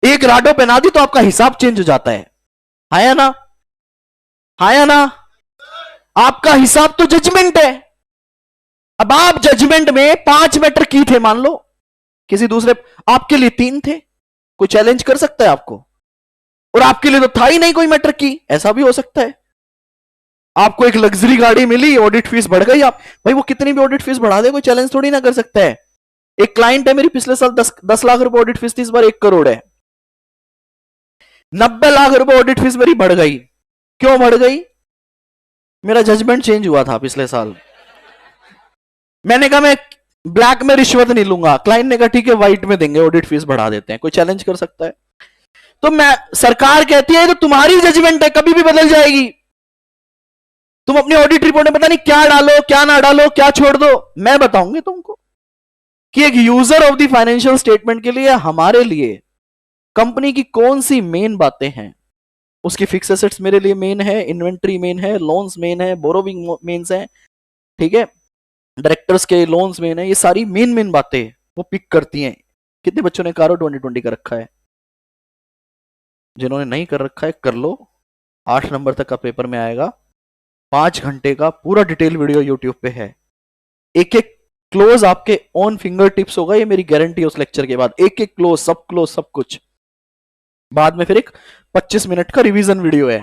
एक राडो पहना दी तो आपका हिसाब चेंज हो जाता है, हाँ या ना? हाँ या ना? आपका हिसाब तो जजमेंट है। अब आप जजमेंट में 5 मैटर की थे मान लो, किसी दूसरे, आपके लिए 3 थे, कोई चैलेंज कर सकता है आपको? और आपके लिए तो था ही नहीं कोई मैटर की, ऐसा भी हो सकता है। आपको एक लग्जरी गाड़ी मिली, ऑडिट फीस बढ़ गई, आप भाई वो कितनी भी ऑडिट फीस बढ़ा दे, कोई चैलेंज थोड़ी ना कर सकता है। एक क्लाइंट है मेरी, पिछले साल 10 लाख रुपए ऑडिट फीस थी, इस बार 1 करोड़ है। 90 लाख रुपए ऑडिट फीस मेरी बढ़ गई। क्यों बढ़ गई? मेरा जजमेंट चेंज हुआ था पिछले साल। मैंने कहा मैं ब्लैक में रिश्वत नहीं लूंगा, क्लाइंट ने कहा ठीक है व्हाइट में देंगे, ऑडिट फीस बढ़ा देते हैं, कोई चैलेंज कर सकता है? तो मैं, सरकार कहती है तो तुम्हारी जजमेंट है, कभी भी बदल जाएगी। तुम अपनी ऑडिट रिपोर्ट में पता नहीं क्या डालो, क्या ना डालो, क्या छोड़ दो, मैं बताऊंगी तुमको। कि एक user of the financial statement के लिए, हमारे लिए कंपनी की कौन सी मेन बातें हैं? उसकी फिक्स एसेट्स मेरे लिए मेन है, इन्वेंट्री मेन है, लोन्स मेन है, बोरोविंग मेन्स है, ठीक है, डायरेक्टर्स के लोन्स मेन है, ये सारी मेन मेन बातें वो पिक करती हैं। कितने बच्चों ने कारो 2020 का रखा है? जिन्होंने नहीं कर रखा है कर लो, 8 नंबर तक का पेपर में आएगा, 5 घंटे का पूरा डिटेल वीडियो यूट्यूब पे है, एक एक क्लोज आपके ऑन फिंगर टिप्स होगा, ये मेरी गारंटी है। उस लेक्चर के बाद एक एक क्लोज सब कुछ, बाद में फिर एक 25 मिनट का रिवीजन वीडियो है।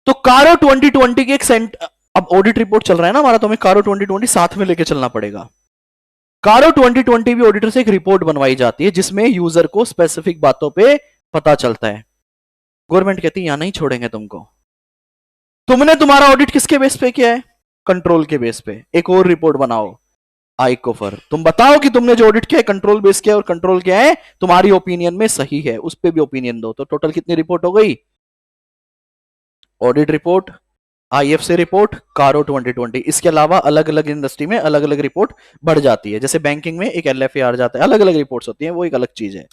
तो कारो 2020 की एक अब ऑडिट रिपोर्ट चल रहा है ना हमारा, तो हमें कारो 2020 साथ में लेके चलना पड़ेगा। कारो 2020 भी ऑडिटर से एक रिपोर्ट बनवाई जाती है जिसमें यूजर को स्पेसिफिक बातों पे पता चलता है। गवर्नमेंट कहती है यहां नहीं छोड़ेंगे तुमको। तुमने तुम्हारा ऑडिट किसके बेस पे किया है? कंट्रोल के बेस पे। एक और रिपोर्ट बनाओ, आइकोफर, तुम बताओ कि तुमने जो ऑडिट किया है कंट्रोल बेस किया है, और कंट्रोल क्या है तुम्हारी ओपिनियन में सही है, उस पर भी ओपिनियन दो। तो टोटल कितनी रिपोर्ट हो गई? ऑडिट रिपोर्ट, आईएफसी रिपोर्ट, कारो 2020। इसके अलावा अलग अलग इंडस्ट्री में अलग अलग रिपोर्ट बढ़ जाती है, जैसे बैंकिंग में एक एलएफएआर जाता है, अलग अलग रिपोर्ट्स होती हैं, वो एक अलग चीज है।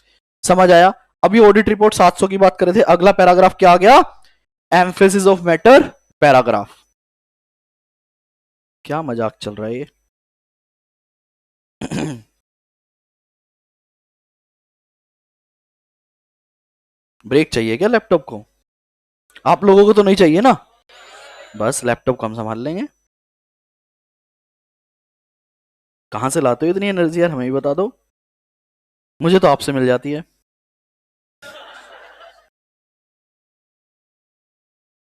समझ आया? अभी ऑडिट रिपोर्ट 700 की बात कर रहे थे, अगला पैराग्राफ क्या आ गया? Emphasis of matter paragraph. क्या मजाक चल रहा है ये? ब्रेक चाहिए क्या लैपटॉप को? आप लोगों को तो नहीं चाहिए ना? बस लैपटॉप को हम संभाल लेंगे। कहां से लाते हो इतनी एनर्जी यार, हमें भी बता दो। मुझे तो आपसे मिल जाती है।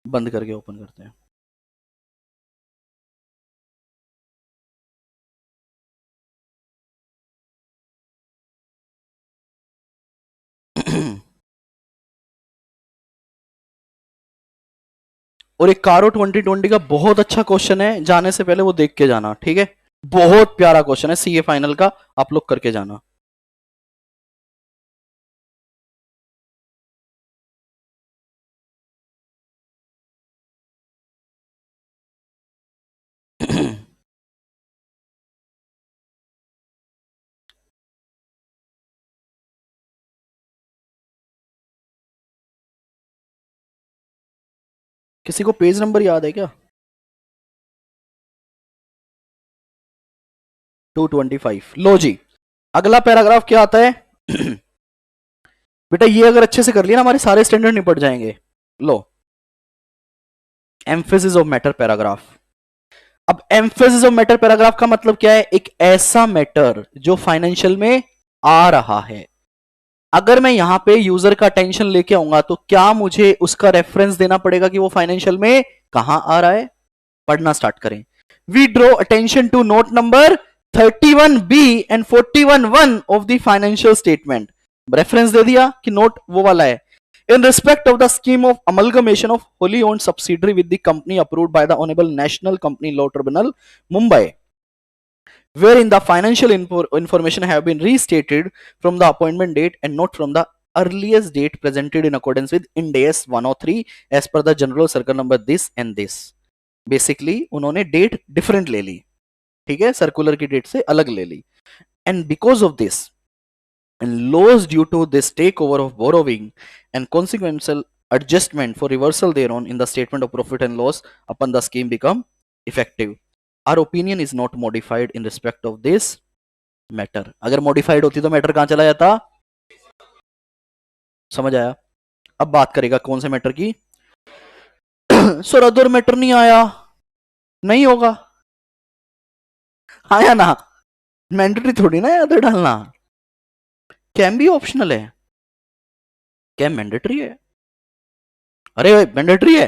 बंद करके ओपन करते हैं। और एक कारो 2020 का बहुत अच्छा क्वेश्चन है, जाने से पहले वो देख के जाना, ठीक है? बहुत प्यारा क्वेश्चन है सीए फाइनल का, आप लोग करके जाना। किसी को पेज नंबर याद है क्या? 225। लो जी, अगला पैराग्राफ क्या आता है? बेटा ये अगर अच्छे से कर लिया ना, हमारे सारे स्टैंडर्ड निपट जाएंगे। लो, एम्फेसिस ऑफ मैटर पैराग्राफ। अब एम्फेसिस ऑफ मैटर पैराग्राफ का मतलब क्या है? एक ऐसा मैटर जो फाइनेंशियल में आ रहा है। अगर मैं यहां पे यूजर का अटेंशन लेके आऊंगा तो क्या मुझे उसका रेफरेंस देना पड़ेगा कि वो फाइनेंशियल में कहां आ रहा है? पढ़ना स्टार्ट करें। We draw attention to note number 31B and 41(1) of the financial statement. Reference दे दिया कि नोट वो वाला है। In respect of the scheme of amalgamation of wholly owned subsidiary with the company approved by the Honorable National Company Law Tribunal, Mumbai, wherein the financial information have been restated from the appointment date and not from the earliest date presented in accordance with Ind AS 103 as per the general circle number this and this. Basically उन्होंने date different ले ली, ठीक है, circular की date से अलग ले ली। And because of this, and laws due to this takeover of borrowing and consequential adjustment for reversal thereon in the statement of profit and loss upon the scheme become effective. Our opinion is not modified in respect of this matter. अगर modified होती तो matter कहां चला जाता? समझ आया? अब बात करेगा कौन से मैटर की? सर अदर मैटर नहीं आया, नहीं होगा, आया ना, मैंडेटरी थोड़ी ना अदर डालना, कैन भी ऑप्शनल है, क्या मैंडेटरी है? अरे मैंडेटरी है,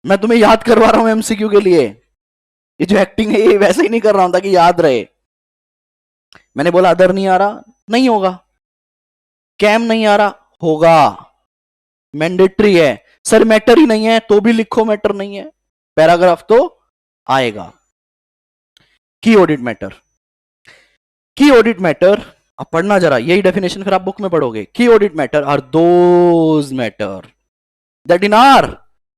मैं तुम्हें याद करवा रहा हूं एमसीक्यू के लिए। ये जो एक्टिंग है ये वैसे ही नहीं कर रहा हूं ताकि याद रहे। मैंने बोला अदर नहीं आ रहा, नहीं होगा, कैम नहीं आ रहा, होगा, मैंडेटरी है। सर मैटर ही नहीं है तो भी लिखो मैटर नहीं है, पैराग्राफ तो आएगा। की ऑडिट मैटर, की ऑडिट मैटर, अब पढ़ना जरा, यही डेफिनेशन फिर आप बुक में पढ़ोगे। Key audit matter are those matter that in our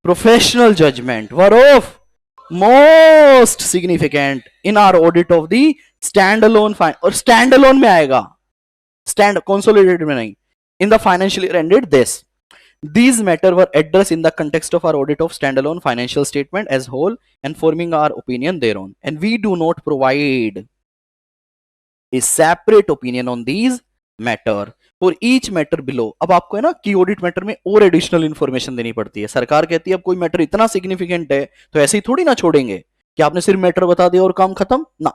professional judgment were of most significant in our audit of the standalone और standalone में आएगा, consolidated में नहीं, in the financial year ended this. These matter were addressed in the context of our audit of standalone financial statement as whole and forming our opinion thereon, and we do not provide a separate opinion on these matter for each matter below. अब आपको है ना की audit matter में और additional information देनी पड़ती है। सरकार कहती है अब कोई मैटर इतना सिग्निफिकेंट है तो ऐसे ही थोड़ी ना छोड़ेंगे कि आपने सिर्फ मैटर बता दिया और काम खत्म ना,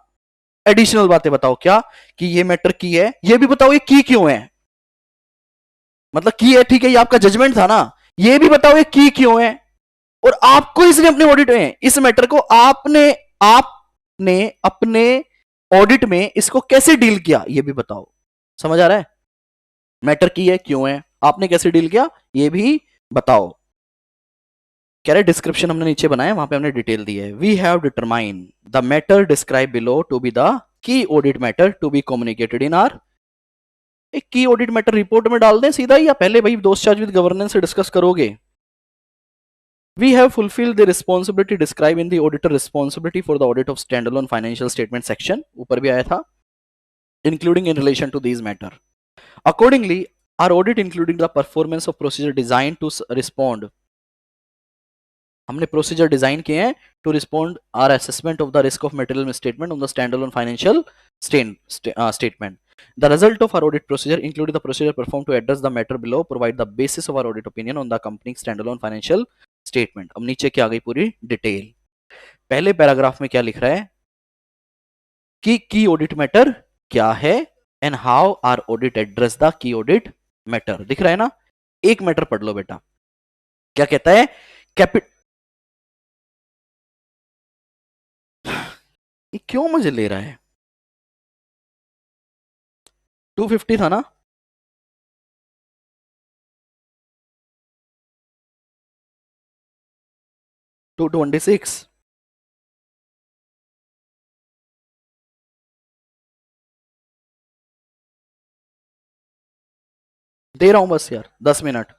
एडिशनल बातें बताओ। क्या कि ये मैटर की है, ये भी बताओ ये की क्यों है, मतलब की है ठीक है, ये आपका जजमेंट था ना, ये भी बताओ ये की क्यों है, और आपको इसने अपने ऑडिट में इस मैटर को आपने अपने ऑडिट में इसको कैसे डील किया ये भी बताओ। समझ आ रहा है? मैटर की है क्यों है, आपने कैसे डील किया ये भी बताओ। कह रहे डिस्क्रिप्शन हमने नीचे बनाया, वहां पे हमने डिटेल दी है। We have determine the matter describe below to be the key audit matter to be communicated in our. एक की ऑडिट मैटर रिपोर्ट में डाल दें सीधा, या पहले भाई दोस्त चार्ज विद गवर्नेंस से डिस्कस करोगे? We have fulfilled the responsibility described in the auditor responsibility for the audit of standalone financial statement section, ऊपर भी आया था, including in relation to these matter. Accordingly, our audit including the performance of procedure designed to respond, हमने procedure design किए हैं to respond our assessment of the risk of material misstatement on the standalone financial statement The result of our audit procedure including the procedure performed to address the matter below provide the basis of our audit opinion on the company's standalone financial statement. अब नीचे क्या आ गई पूरी detail. पहले paragraph में क्या लिख रहा है कि की ऑडिट मैटर क्या है and how our audit address the key audit matter. दिख रहा है ना. एक मैटर पढ़ लो बेटा. क्या कहता है कैपिट ये क्यों मुझे ले रहा है. 250 था ना. 226 दे रहा हूं बस यार 10 मिनट.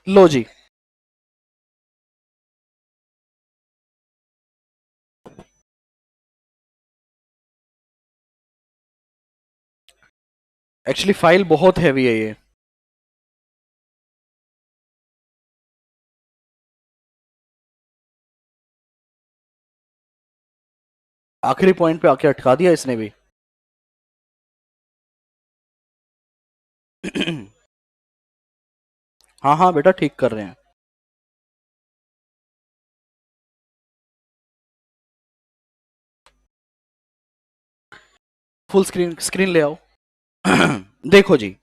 लो जी. एक्चुअली फाइल बहुत हैवी है ये. आखिरी पॉइंट पे आके अटका दिया इसने भी. हाँ हाँ बेटा ठीक कर रहे हैं. फुल स्क्रीन ले आओ. देखो जी.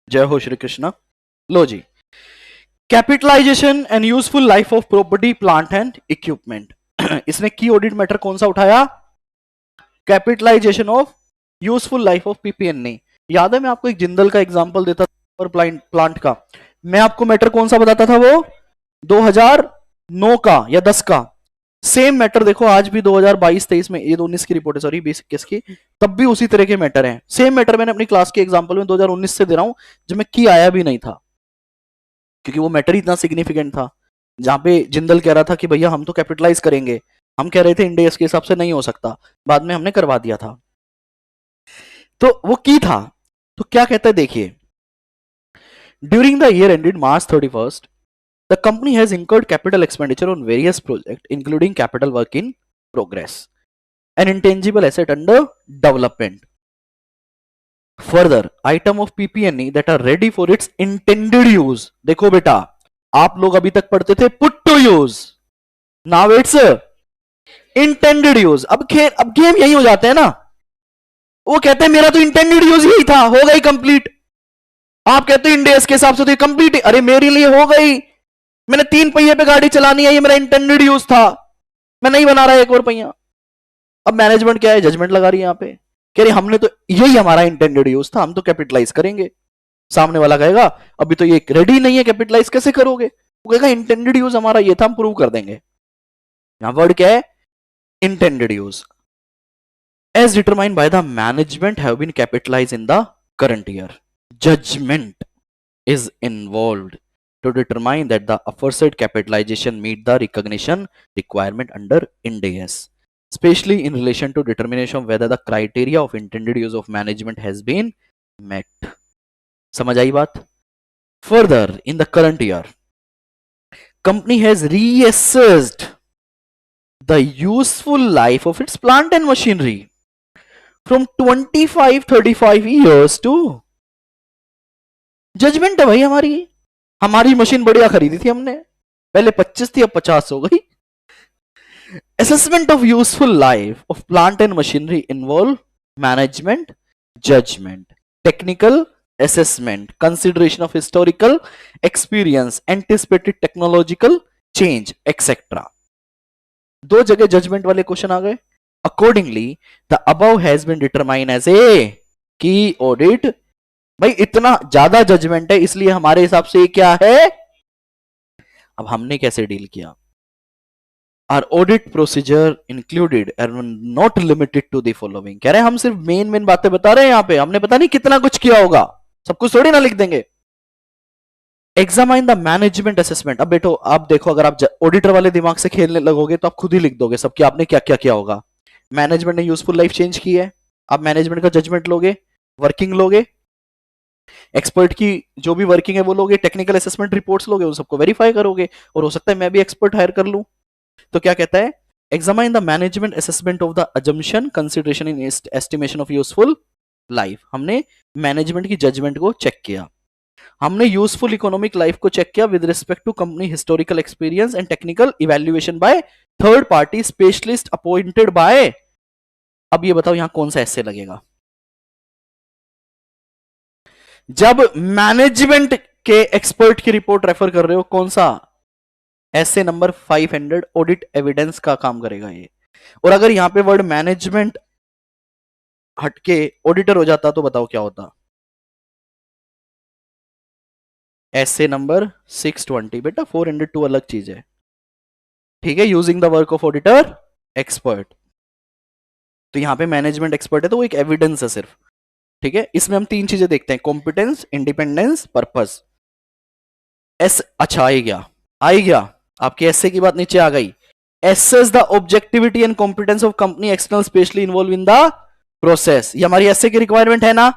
जय हो श्री कृष्णा. लो जी. Capitalization and useful life of property plant and equipment. इसने की ऑडिट मैटर कौन सा उठाया. Capitalization of useful life of PPE ने. याद है मैं आपको एक जिंदल का एग्जांपल देता था और प्लांट का. मैं आपको मैटर कौन सा बताता था वो 2009 का या 10 का. सेम मैटर देखो आज भी 2022-23 में. ये 19 की रिपोर्ट है सॉरी 20-21 की. तब भी उसी तरह के मैटर हैं. सेम मैटर मैंने अपनी क्लास के एग्जांपल में 2019 से दे रहा हूं जब मैं की आया भी नहीं था क्योंकि वो मैटर इतना सिग्निफिकेंट था. जहां पे जिंदल कह रहा था कि भैया हम तो कैपिटलाइज करेंगे. हम कह रहे थे इंडिया के हिसाब से नहीं हो सकता. बाद में हमने करवा दिया था. तो वो की था. तो क्या कहता है देखिए. During the year ended March 31st the company has incurred capital expenditure on various projects including capital work in progress and intangible asset under development. Further item of PP&E that are ready for its intended use. देखो बेटा आप लोग अभी तक पढ़ते थे put to use. Now it's intended use. अब game यही हो जाते हैं ना. वो कहते हैं मेरा तो इंटेंडेड यूज यही था हो गई कंप्लीट. आप कहते हैं इंडिया के हिसाब से तो कंप्लीट. अरे मेरे लिए हो गई. मैंने 3 पहिए पे गाड़ी चलानी है ये मेरा इंटेंडेड यूज था. मैं नहीं बना रहा एक और पहिया. अब मैनेजमेंट क्या है जजमेंट लगा रही है यहां पे. कह रही हमने तो यही हमारा इंटेंडेड यूज था हम तो कैपिटलाइज करेंगे. सामने वाला कहेगा अभी तो ये रेडी नहीं है कैपिटलाइज कैसे करोगे. वो कहेगा इंटेंडेड यूज हमारा ये था हम प्रूव कर देंगे. यहां वर्ड क्या है intended use. As determined by the management have been capitalized in the current year. Judgment is involved to determine that the aforesaid capitalization meet the recognition requirement under Ind AS, especially in relation to determination of whether the criteria of intended use of management has been met. समझ आई बात. Further, in the current year, company has reassessed the useful life of its plant and machinery from 25-35 years to judgement है भाई हमारी machine बढ़िया खरीदी थी हमने. पहले 25 थी अब 50 हो गई. Assessment of useful life of plant and machinery involve management judgement technical assessment consideration of historical experience anticipated technological change etc. 2 जगह जजमेंट वाले क्वेश्चन आ गए. Accordingly, the above has been determined as a key audit. भाई इतना ज्यादा judgement है इसलिए हमारे हिसाब से क्या है. अब हमने कैसे डील किया. Our audit procedure included and not limited to the following. कह रहे हैं हम सिर्फ मेन बातें बता रहे हैं यहां पे. हमने पता नहीं कितना कुछ किया होगा. सब कुछ थोड़ी ना लिख देंगे. Examine the management assessment. अब बेटो आप देखो अगर आप ऑडिटर वाले दिमाग से खेलने लगोगे तो आप खुद ही लिख दोगे सब कि आपने क्या क्या किया होगा. मैनेजमेंट ने यूजफुल लाइफ चेंज की है. आप मैनेजमेंट का जजमेंट लोगे वर्किंग लोगे. एक्सपर्ट की जो भी वर्किंग है वो लोगे, टेक्निकल असेसमेंट रिपोर्ट्स लोगे, उन सबको वेरीफाई करोगे, और हो सकता है मैं भी एक्सपर्ट हायर कर लूं। तो क्या कहता है, examine the management assessment of the assumption consideration in estimation of useful life. हमने मैनेजमेंट की जजमेंट को चेक किया, हमने यूजफुल इकोनॉमिक लाइफ को चेक किया with respect to company historical experience and technical evaluation by third party specialist appointed by. अब ये बताओ यहां कौन सा एस्से लगेगा? जब मैनेजमेंट के एक्सपर्ट की रिपोर्ट रेफर कर रहे हो, कौन सा एस्से नंबर 500 ऑडिट एविडेंस का काम करेगा ये। और अगर यहां पे वर्ड मैनेजमेंट हटके ऑडिटर हो जाता तो बताओ क्या होता? एस्से नंबर 620। बेटा 402 अलग चीज है, ठीक है, using the work of auditor expert. तो यहां पे मैनेजमेंट एक्सपर्ट है तो वो एक एविडेंस है सिर्फ, ठीक है। इसमें हम तीन चीजें देखते हैं, कॉम्पिटेंस, इंडिपेंडेंस, पर्पस। अच्छा आ गया आपके एसए की बात नीचे आ गई। Assess the objectivity and competence of company external specially involve in the process, ये हमारी एसए की रिक्वायरमेंट है ना।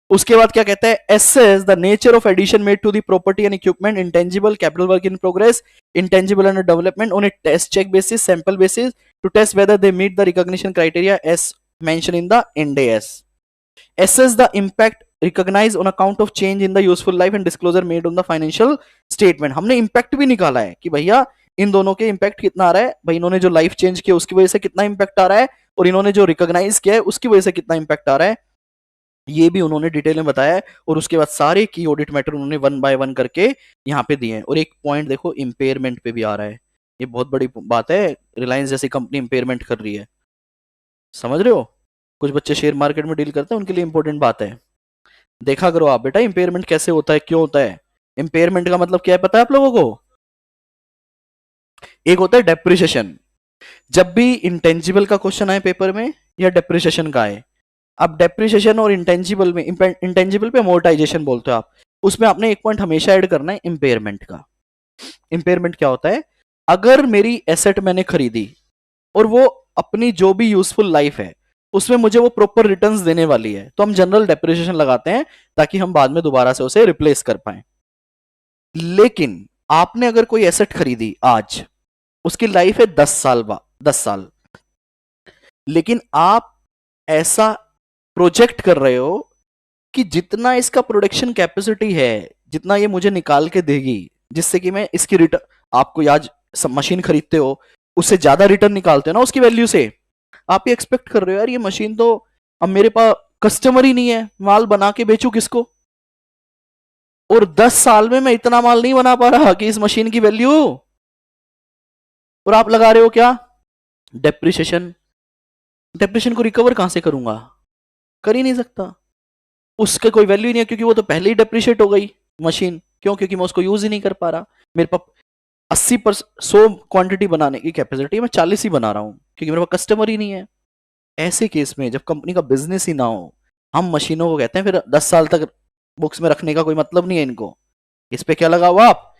उसके बाद क्या कहता है, assess the nature of addition made to the property and equipment, intangible, capital work in progress, intangible under development on a test check basis, sample basis to test whether they meet the recognition criteria as mention in the Ind AS. assess the impact recognized on account of change in the useful life and disclosure made on the financial statement। हमने impact भी निकाला है कि भैया इन दोनों के impact कितना आ रहा है, भाई इन्होंने जो लाइफ चेंज किया उसकी वजह से कितना इम्पैक्ट आ रहा है, और इन्होंने जो रिकॉग्नाइज किया है उसकी वजह से कितना इम्पैक्ट आ रहा है, ये भी उन्होंने डिटेल में बताया है। और उसके बाद सारे की ऑडिट मैटर उन्होंने वन बाय वन करके यहाँ पे दिए हैं। और एक पॉइंट देखो, इंपेयरमेंट पे भी आ रहा है, ये बहुत बड़ी बात है, रिलायंस जैसी कंपनी इंपेयरमेंट कर रही है, समझ रहे हो। कुछ बच्चे शेयर मार्केट में डील करते हैं, उनके लिए इंपॉर्टेंट बात है, देखा करो आप बेटा इंपेयरमेंट कैसे होता है, क्यों होता है। इंपेयरमेंट का मतलब क्या है पता है आप लोगों को? एक होता है डेप्रिसिएशन, जब भी इंटेंजिबल का क्वेश्चन आए पेपर में या डेप्रिसिएशन का आए, अब डेप्रिसिएशन और इंटेंजिबल में, इंटेंजिबल पे अमोर्टाइजेशन बोलते हो आप, उसमें आपने एक पॉइंट हमेशा ऐड करना है इंपेयरमेंट का। इंपेयरमेंट क्या होता है, अगर मेरी एसेट मैंने खरीदी और वो अपनी जो भी यूजफुल लाइफ है उसमें मुझे वो प्रॉपर रिटर्न्स देने वाली है, तो हम जनरल डेप्रिसिएशन लगाते हैं ताकि हम बाद में दोबारा से उसे रिप्लेस कर पाए। लेकिन आपने अगर कोई एसेट खरीदी आज, उसकी लाइफ है 10 साल, लेकिन आप ऐसा प्रोजेक्ट कर रहे हो कि जितना इसका प्रोडक्शन कैपेसिटी है, जितना ये मुझे निकाल के देगी, जिससे कि मैं इसकी रिटर्न, आपको आज मशीन खरीदते हो उससे ज्यादा रिटर्न निकालते हो ना उसकी वैल्यू से, आप ये एक्सपेक्ट कर रहे हो यार ये मशीन तो, अब मेरे पास कस्टमर ही नहीं है, माल बना के बेचू किसको, और 10 साल में मैं इतना माल नहीं बना पा रहा कि इस मशीन की वैल्यू, और आप लगा रहे हो क्या डेप्रिसिएशन। डेप्रिसिएशन को रिकवर कहां से करूंगा, कर ही नहीं सकता, उसके कोई वैल्यू नहीं है क्योंकि वो तो पहले ही डेप्रिशिएट हो गई मशीन। क्यों? क्योंकि मैं उसको यूज ही नहीं कर पा रहा। मेरे पास 80% 100 क्वांटिटी बनाने की कैपेसिटी, मैं 40 ही बना रहा हूं क्योंकि मेरे पास कस्टमर ही नहीं है। ऐसे केस में जब कंपनी का बिजनेस ही ना हो, हम मशीनों को कहते हैं फिर 10 साल तक बुक्स में रखने का कोई मतलब नहीं है इनको। इस पे क्या लगा हुआ आप,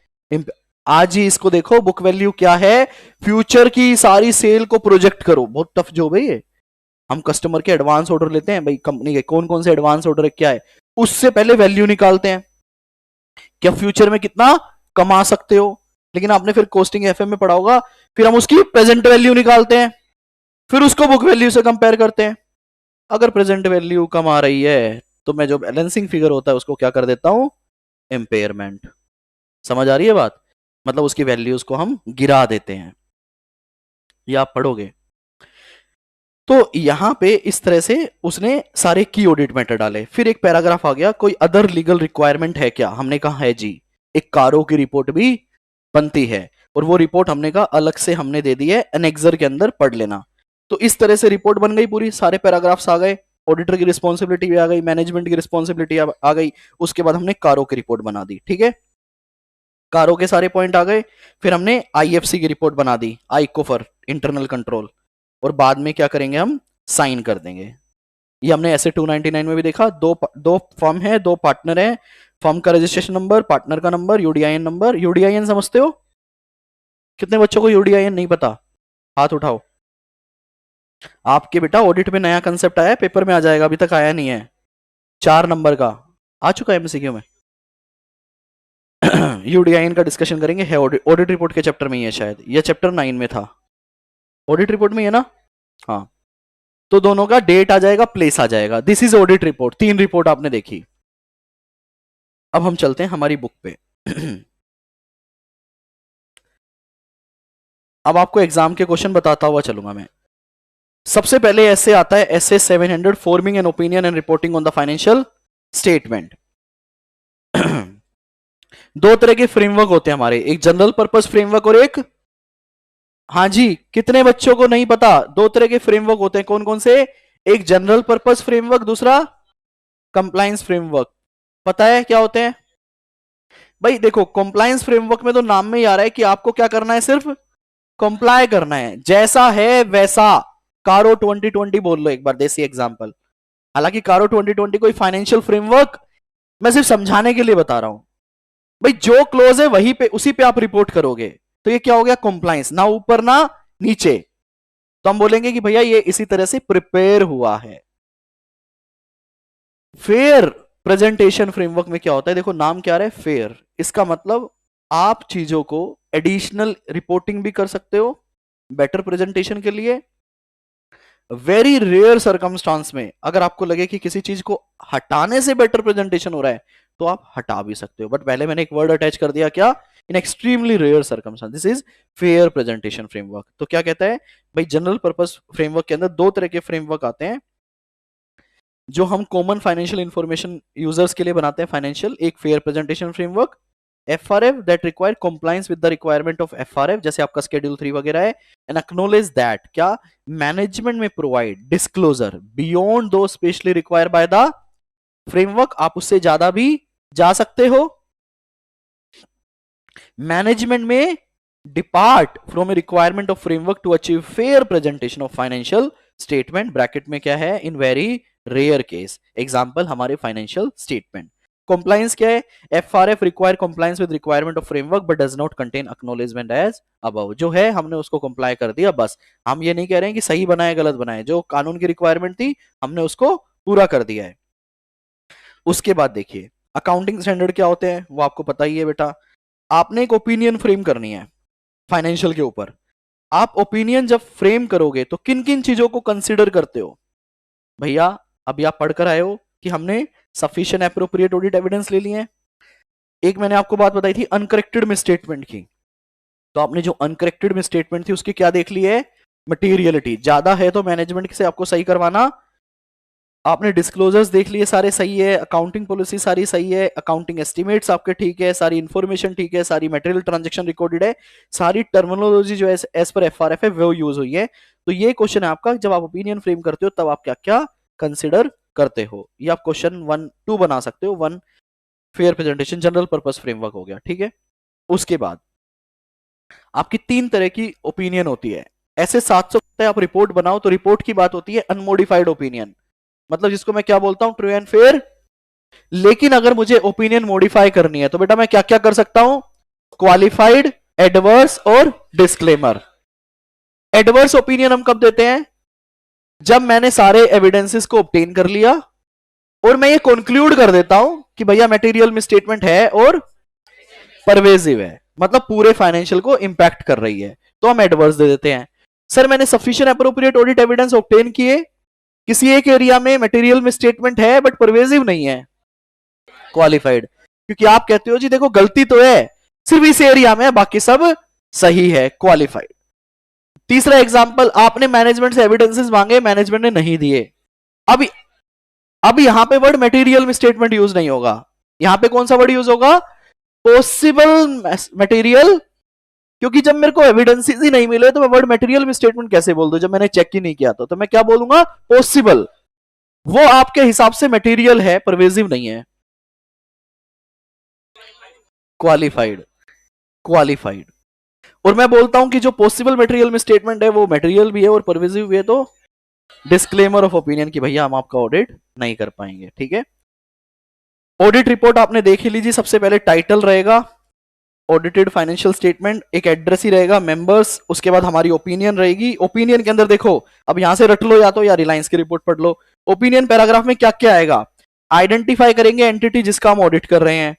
आज ही इसको देखो, बुक वैल्यू क्या है, फ्यूचर की सारी सेल को प्रोजेक्ट करो, बहुत टफ जॉब है ये। हम कस्टमर के एडवांस ऑर्डर लेते हैं, भाई कंपनी के कौन कौन से एडवांस ऑर्डर क्या है, उससे पहले वैल्यू निकालते हैं, क्या फ्यूचर में कितना कमा सकते हो। लेकिन आपने फिर कॉस्टिंग एफएम में पढ़ा होगा, फिर हम उसकी प्रेजेंट वैल्यू निकालते हैं, फिर उसको बुक वैल्यू से कंपेयर करते हैं। अगर प्रेजेंट वैल्यू कम आ रही है तो मैं जो बैलेंसिंग फिगर होता है उसको क्या कर देता हूं, इंपेयरमेंट। समझ आ रही है बात, मतलब उसकी वैल्यूज को हम गिरा देते हैं, ये आप पढ़ोगे। तो यहां पे इस तरह से उसने सारे की ऑडिट मेथड डाले। फिर एक पैराग्राफ आ गया, कोई अदर लीगल रिक्वायरमेंट है क्या, हमने कहा है जी, एक कारो की रिपोर्ट भी बनती है, और वो रिपोर्ट हमने कहा अलग से हमने दे दी है, एनेक्सर के अंदर पढ़ लेना। तो इस तरह से रिपोर्ट बन गई पूरी, सारे पैराग्राफ्स आ गए, ऑडिटर की रिस्पॉन्सिबिलिटी भी आ गई, मैनेजमेंट की रिस्पॉन्सिबिलिटी आ गई। उसके बाद हमने कारो की रिपोर्ट बना दी, ठीक है, कारो के सारे पॉइंट आ गए। फिर हमने आईएफसी की रिपोर्ट बना दी, आईकोफर इंटरनल कंट्रोल, और बाद में क्या करेंगे हम, साइन कर देंगे। ये हमने ऐसे 299 में भी देखा, दो फर्म है, दो पार्टनर है, फर्म का रजिस्ट्रेशन नंबर, पार्टनर का नंबर, यूडीआईएन नंबर। यूडीआईएन समझते हो? कितने बच्चों को यूडीआईएन नहीं पता, हाथ उठाओ। आपके बेटा ऑडिट में नया कंसेप्ट आया है, पेपर में आ जाएगा, अभी तक आया नहीं है, 4 नंबर का। आ चुका है एमसीक्यू में। यूडीआईएन का डिस्कशन करेंगे, है ऑडिट रिपोर्ट के चैप्टर में ही है शायद, यह चैप्टर 9 में था, ऑडिट रिपोर्ट में ही है ना। हाँ, तो दोनों का डेट आ जाएगा, प्लेस आ जाएगा। This is audit report, 3 report आपने देखी। अब हम चलते हैं हमारी बुक पे। अब आपको एग्जाम के क्वेश्चन बताता हुआ चलूंगा मैं। सबसे पहले ऐसे आता है SA 700 forming an opinion and reporting on the financial statement. दो तरह के फ्रेमवर्क होते हैं हमारे, एक जनरल पर्पस फ्रेमवर्क और एक, हाँ जी, कितने बच्चों को नहीं पता, दो तरह के फ्रेमवर्क होते हैं, कौन कौन से? एक जनरल पर्पस फ्रेमवर्क, दूसरा कंप्लायंस फ्रेमवर्क। पता है क्या होते हैं भाई? देखो, कंप्लायंस फ्रेमवर्क में तो नाम में ही आ रहा है कि आपको क्या करना है, सिर्फ कंप्लाई करना है, जैसा है वैसा। कारो 2020 बोल लो एक बार, देसी एग्जांपल। हालांकि कारो 2020 कोई फाइनेंशियल फ्रेमवर्क, मैं सिर्फ समझाने के लिए बता रहा हूं भाई। जो क्लोज है वहीं पे, उसी पे आप रिपोर्ट करोगे, तो ये क्या हो गया, कंप्लायंस। ना ऊपर ना नीचे, तो हम बोलेंगे कि भैया ये इसी तरह से प्रिपेयर हुआ है। फेयर प्रेजेंटेशन फ्रेमवर्क में क्या होता है, देखो नाम क्या है, फेयर। इसका मतलब आप चीजों को एडिशनल रिपोर्टिंग भी कर सकते हो बेटर प्रेजेंटेशन के लिए। वेरी रेयर सर्कमस्टांस में अगर आपको लगे कि किसी चीज को हटाने से बेटर प्रेजेंटेशन हो रहा है, तो आप हटा भी सकते हो। बट पहले मैंने एक वर्ड अटैच कर दिया, क्या? In extremely rare circumstance, this is fair presentation framework. तो क्या कहता है भाई, जनरल पर्पस फ्रेमवर्क के अंदर दो तरह के फ्रेमवर्क आते हैं जो हम कॉमन फाइनेंशियल इंफॉर्मेशन यूजर्स के लिए बनाते हैं फाइनेंशियल। एक fair presentation framework FRF that require compliance with the requirement of FRF, जैसे आपका शेड्यूल 3 वगैरह है। एंड एक्नॉलेज दैट क्या management may provide disclosure beyond those specially required by the framework, आप उससे ज्यादा भी जा सकते हो। Management may depart from a requirement of framework to achieve fair presentation of financial statement, bracket में क्या है, in very rare case. Example हमारे फाइनेंशियल स्टेटमेंट। कंप्लायंस क्या है, FRF require compliance with requirement of framework but does not contain acknowledgement as above. जो है हमने उसको कंप्लाई कर दिया, बस। हम ये नहीं कह रहे हैं कि सही बनाए गलत बनाए, जो कानून की रिक्वायरमेंट थी हमने उसको पूरा कर दिया है। उसके बाद देखिए अकाउंटिंग स्टैंडर्ड क्या होते हैं, वो आपको पता ही है बेटा। आपने एक ओपिनियन फ्रेम करनी है फाइनेंशियल के ऊपर। आप ओपिनियन जब फ्रेम करोगे तो किन किन चीजों को कंसिडर करते हो भैया? अभी आप पढ़कर आए हो कि हमने सफिशिएंट एप्रोप्रिएट ऑडिट एविडेंस ले लिए हैं। एक मैंने आपको बात बताई थी अनकरेक्टेड मिसस्टेटमेंट की, तो आपने जो अनकरेक्टेड मिसस्टेटमेंट थी उसकी क्या देख ली है, मटेरियलिटी। ज्यादा है तो मैनेजमेंट से आपको सही करवाना। आपने डिस्क्लोजर्स देख लिए, सारे सही है। अकाउंटिंग पॉलिसी सारी सही है। अकाउंटिंग एस्टिमेट्स आपके ठीक है। सारी इंफॉर्मेशन ठीक है। सारी मटेरियल ट्रांजैक्शन रिकॉर्डेड है। सारी टर्मिनोलॉजी जो है एज पर FRF है वो यूज हुई है। तो ये क्वेश्चन है आपका, जब आप ओपिनियन फ्रेम करते हो तब आप क्या क्या कंसिडर करते हो। ये आप क्वेश्चन 1 2 बना सकते हो। 1 fair presentation general purpose framework हो गया, ठीक है। उसके बाद आपकी 3 तरह की ओपिनियन होती है। ऐसे 700 आप रिपोर्ट बनाओ तो रिपोर्ट की बात होती है अनमोडिफाइड ओपिनियन, मतलब जिसको मैं क्या बोलता हूं, ट्रू एंड फेयर। लेकिन अगर मुझे ओपिनियन मॉडिफाई करनी है तो बेटा मैं क्या क्या कर सकता हूं, क्वालिफाइड, एडवर्स और डिस्क्लेमर। एडवर्स ओपिनियन हम कब देते हैं, जब मैंने सारे एविडेंसेस को ऑब्टेन कर लिया और मैं ये कंक्लूड कर देता हूं कि भैया मटेरियल मिसस्टेटमेंट है और परवेजिव है, मतलब पूरे फाइनेंशियल को इंपैक्ट कर रही है, तो हम एडवर्स दे देते हैं। सर मैंने sufficient appropriate audit evidence obtain किए, किसी एक एरिया में मटेरियल में स्टेटमेंट है बट परवेजिव नहीं है, क्वालिफाइड। क्योंकि आप कहते हो जी देखो गलती तो है सिर्फ इस एरिया में, बाकी सब सही है, क्वालिफाइड। तीसरा एग्जांपल, आपने मैनेजमेंट से एविडेंसेस मांगे, मैनेजमेंट ने नहीं दिए। अब यहां पे वर्ड मटेरियल में स्टेटमेंट यूज नहीं होगा, यहां पे कौन सा वर्ड यूज होगा, पॉसिबल मटेरियल। क्योंकि जब मेरे को एविडेंसेस ही नहीं मिले तो मैं वर्ड मटेरियल में स्टेटमेंट कैसे बोल दूं, जब मैंने चेक ही नहीं किया तो मैं क्या बोलूंगा, पॉसिबल। वो आपके हिसाब से मटेरियल है, परवेजिव नहीं है, क्वालिफाइड। क्वालिफाइड। और मैं बोलता हूं कि जो पॉसिबल मटेरियल में स्टेटमेंट है वो मटेरियल भी है और परवेजिव भी है, तो डिस्क्लेमर ऑफ ओपिनियन कि भैया हम आपका ऑडिट नहीं कर पाएंगे, ठीक है। ऑडिट रिपोर्ट आपने देख ही लीजिए। सबसे पहले टाइटल रहेगा ऑडिटेड फाइनेंशियल स्टेटमेंट, एक एड्रेस ही रहेगा, मेंबर्स, उसके बाद हमारी ओपिनियन रहेगी। ओपिनियन के अंदर देखो, अब यहां से रट लो या तो या रिलायंस की रिपोर्ट पढ़ लो। ओपिनियन पैराग्राफ में क्या क्या आएगा, आइडेंटिफाई करेंगे एंटिटी जिसका हम ऑडिट कर रहे हैं।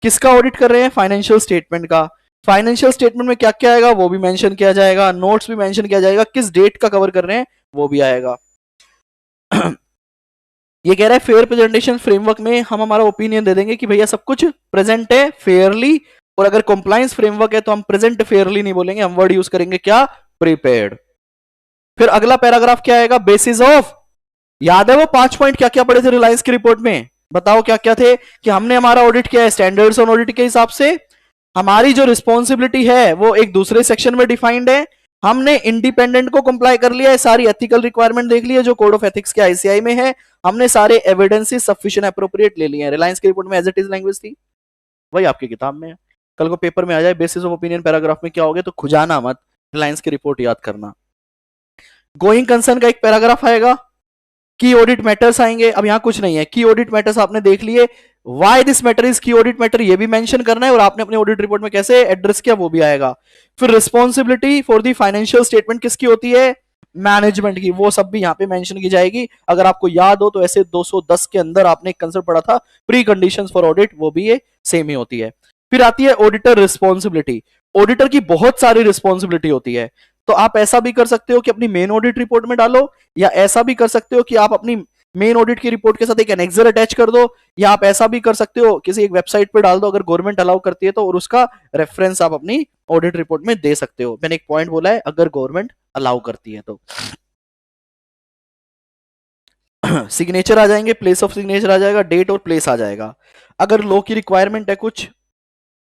किसका ऑडिट कर रहे हैं? फाइनेंशियल स्टेटमेंट का। फाइनेंशियल स्टेटमेंट में क्या क्या आएगा वो भी मेंशन किया जाएगा, नोट्स भी मेंशन किया जाएगा, किस डेट का कवर कर रहे हैं वो भी आएगा। ये कह रहा है फेयर प्रेजेंटेशन फ्रेमवर्क में हम हमारा ओपिनियन दे देंगे कि भैया सब कुछ प्रेजेंट है फेयरली, और अगर कंप्लायंस फ्रेमवर्क है तो हम प्रेजेंट फेयरली नहीं बोलेंगे, हम वर्ड यूज करेंगे क्या? प्रीपेयर्ड। फिर अगला पैराग्राफ क्या आएगा? Basis of. याद है वो 5 पॉइंट क्या क्या पढ़े थे रिलायंस की रिपोर्ट में? बताओ क्या क्या थे? कि हमने हमारा ऑडिट किया है स्टैंडर्ड्स ऑन ऑडिट के हिसाब से, हमारी जो रिस्पॉन्सिबिलिटी है वो एक दूसरे सेक्शन में डिफाइंड है, हमने इंडिपेंडेंट को कंप्लाई कर लिया है, सारी एथिकल रिक्वायरमेंट देख ली है जो कोड ऑफ एथिक्स के आईसीआई में है, हमने सारे एविडेंसेस सफिशिएंट एप्रोप्रिएट ले लिए हैं। रिलायंस की रिपोर्ट में एज इट इज लैंग्वेज थी, वही आपकी किताब में है। कल को पेपर में आ जाए बेसिस ऑफ ओपिनियन पैराग्राफ में क्या हो गया तो खुजाना मत, रिलायंस की रिपोर्ट याद करना। गोइंग कंसर्न का एक पैराग्राफ आएगा, की ऑडिट मैटर्स आएंगे। अब यहां कुछ नहीं है, की ऑडिट मैटर्स आपने देख लिए, व्हाई दिस मैटर इज की ऑडिट मैटर ये भी मेंशन करना है, और आपने अपनी ऑडिट रिपोर्ट में कैसे एड्रेस किया वो भी आएगा। फिर responsibility for the financial statement किसकी होती है? मैनेजमेंट की, वो सब भी यहां पे मेंशन की जाएगी। अगर आपको याद हो तो ऐसे 210 के अंदर आपने एक कंसेप्ट पढ़ा था प्री कंडीशंस फॉर ऑडिट, वो भी ये सेम ही होती है। फिर आती है ऑडिटर रिस्पॉन्सिबिलिटी। ऑडिटर की बहुत सारी रिस्पॉन्सिबिलिटी होती है, तो आप ऐसा भी कर सकते हो कि अपनी मेन ऑडिट रिपोर्ट में डालो, या ऐसा भी कर सकते हो कि आप अपनी मेन ऑडिट की रिपोर्ट के साथ एक एनेक्सर अटैच कर दो, या आप ऐसा भी कर सकते हो किसी एक वेबसाइट पे डाल दो अगर गवर्नमेंट अलाउ करती है तो, और उसका रेफरेंस आप अपनी ऑडिट रिपोर्ट में दे सकते हो। मैंने एक पॉइंट बोला है अगर गवर्नमेंट अलाउ करती है तो। सिग्नेचर आ जाएंगे, प्लेस ऑफ सिग्नेचर आ जाएगा, डेट और प्लेस आ जाएगा। अगर लॉ की रिक्वायरमेंट है कुछ,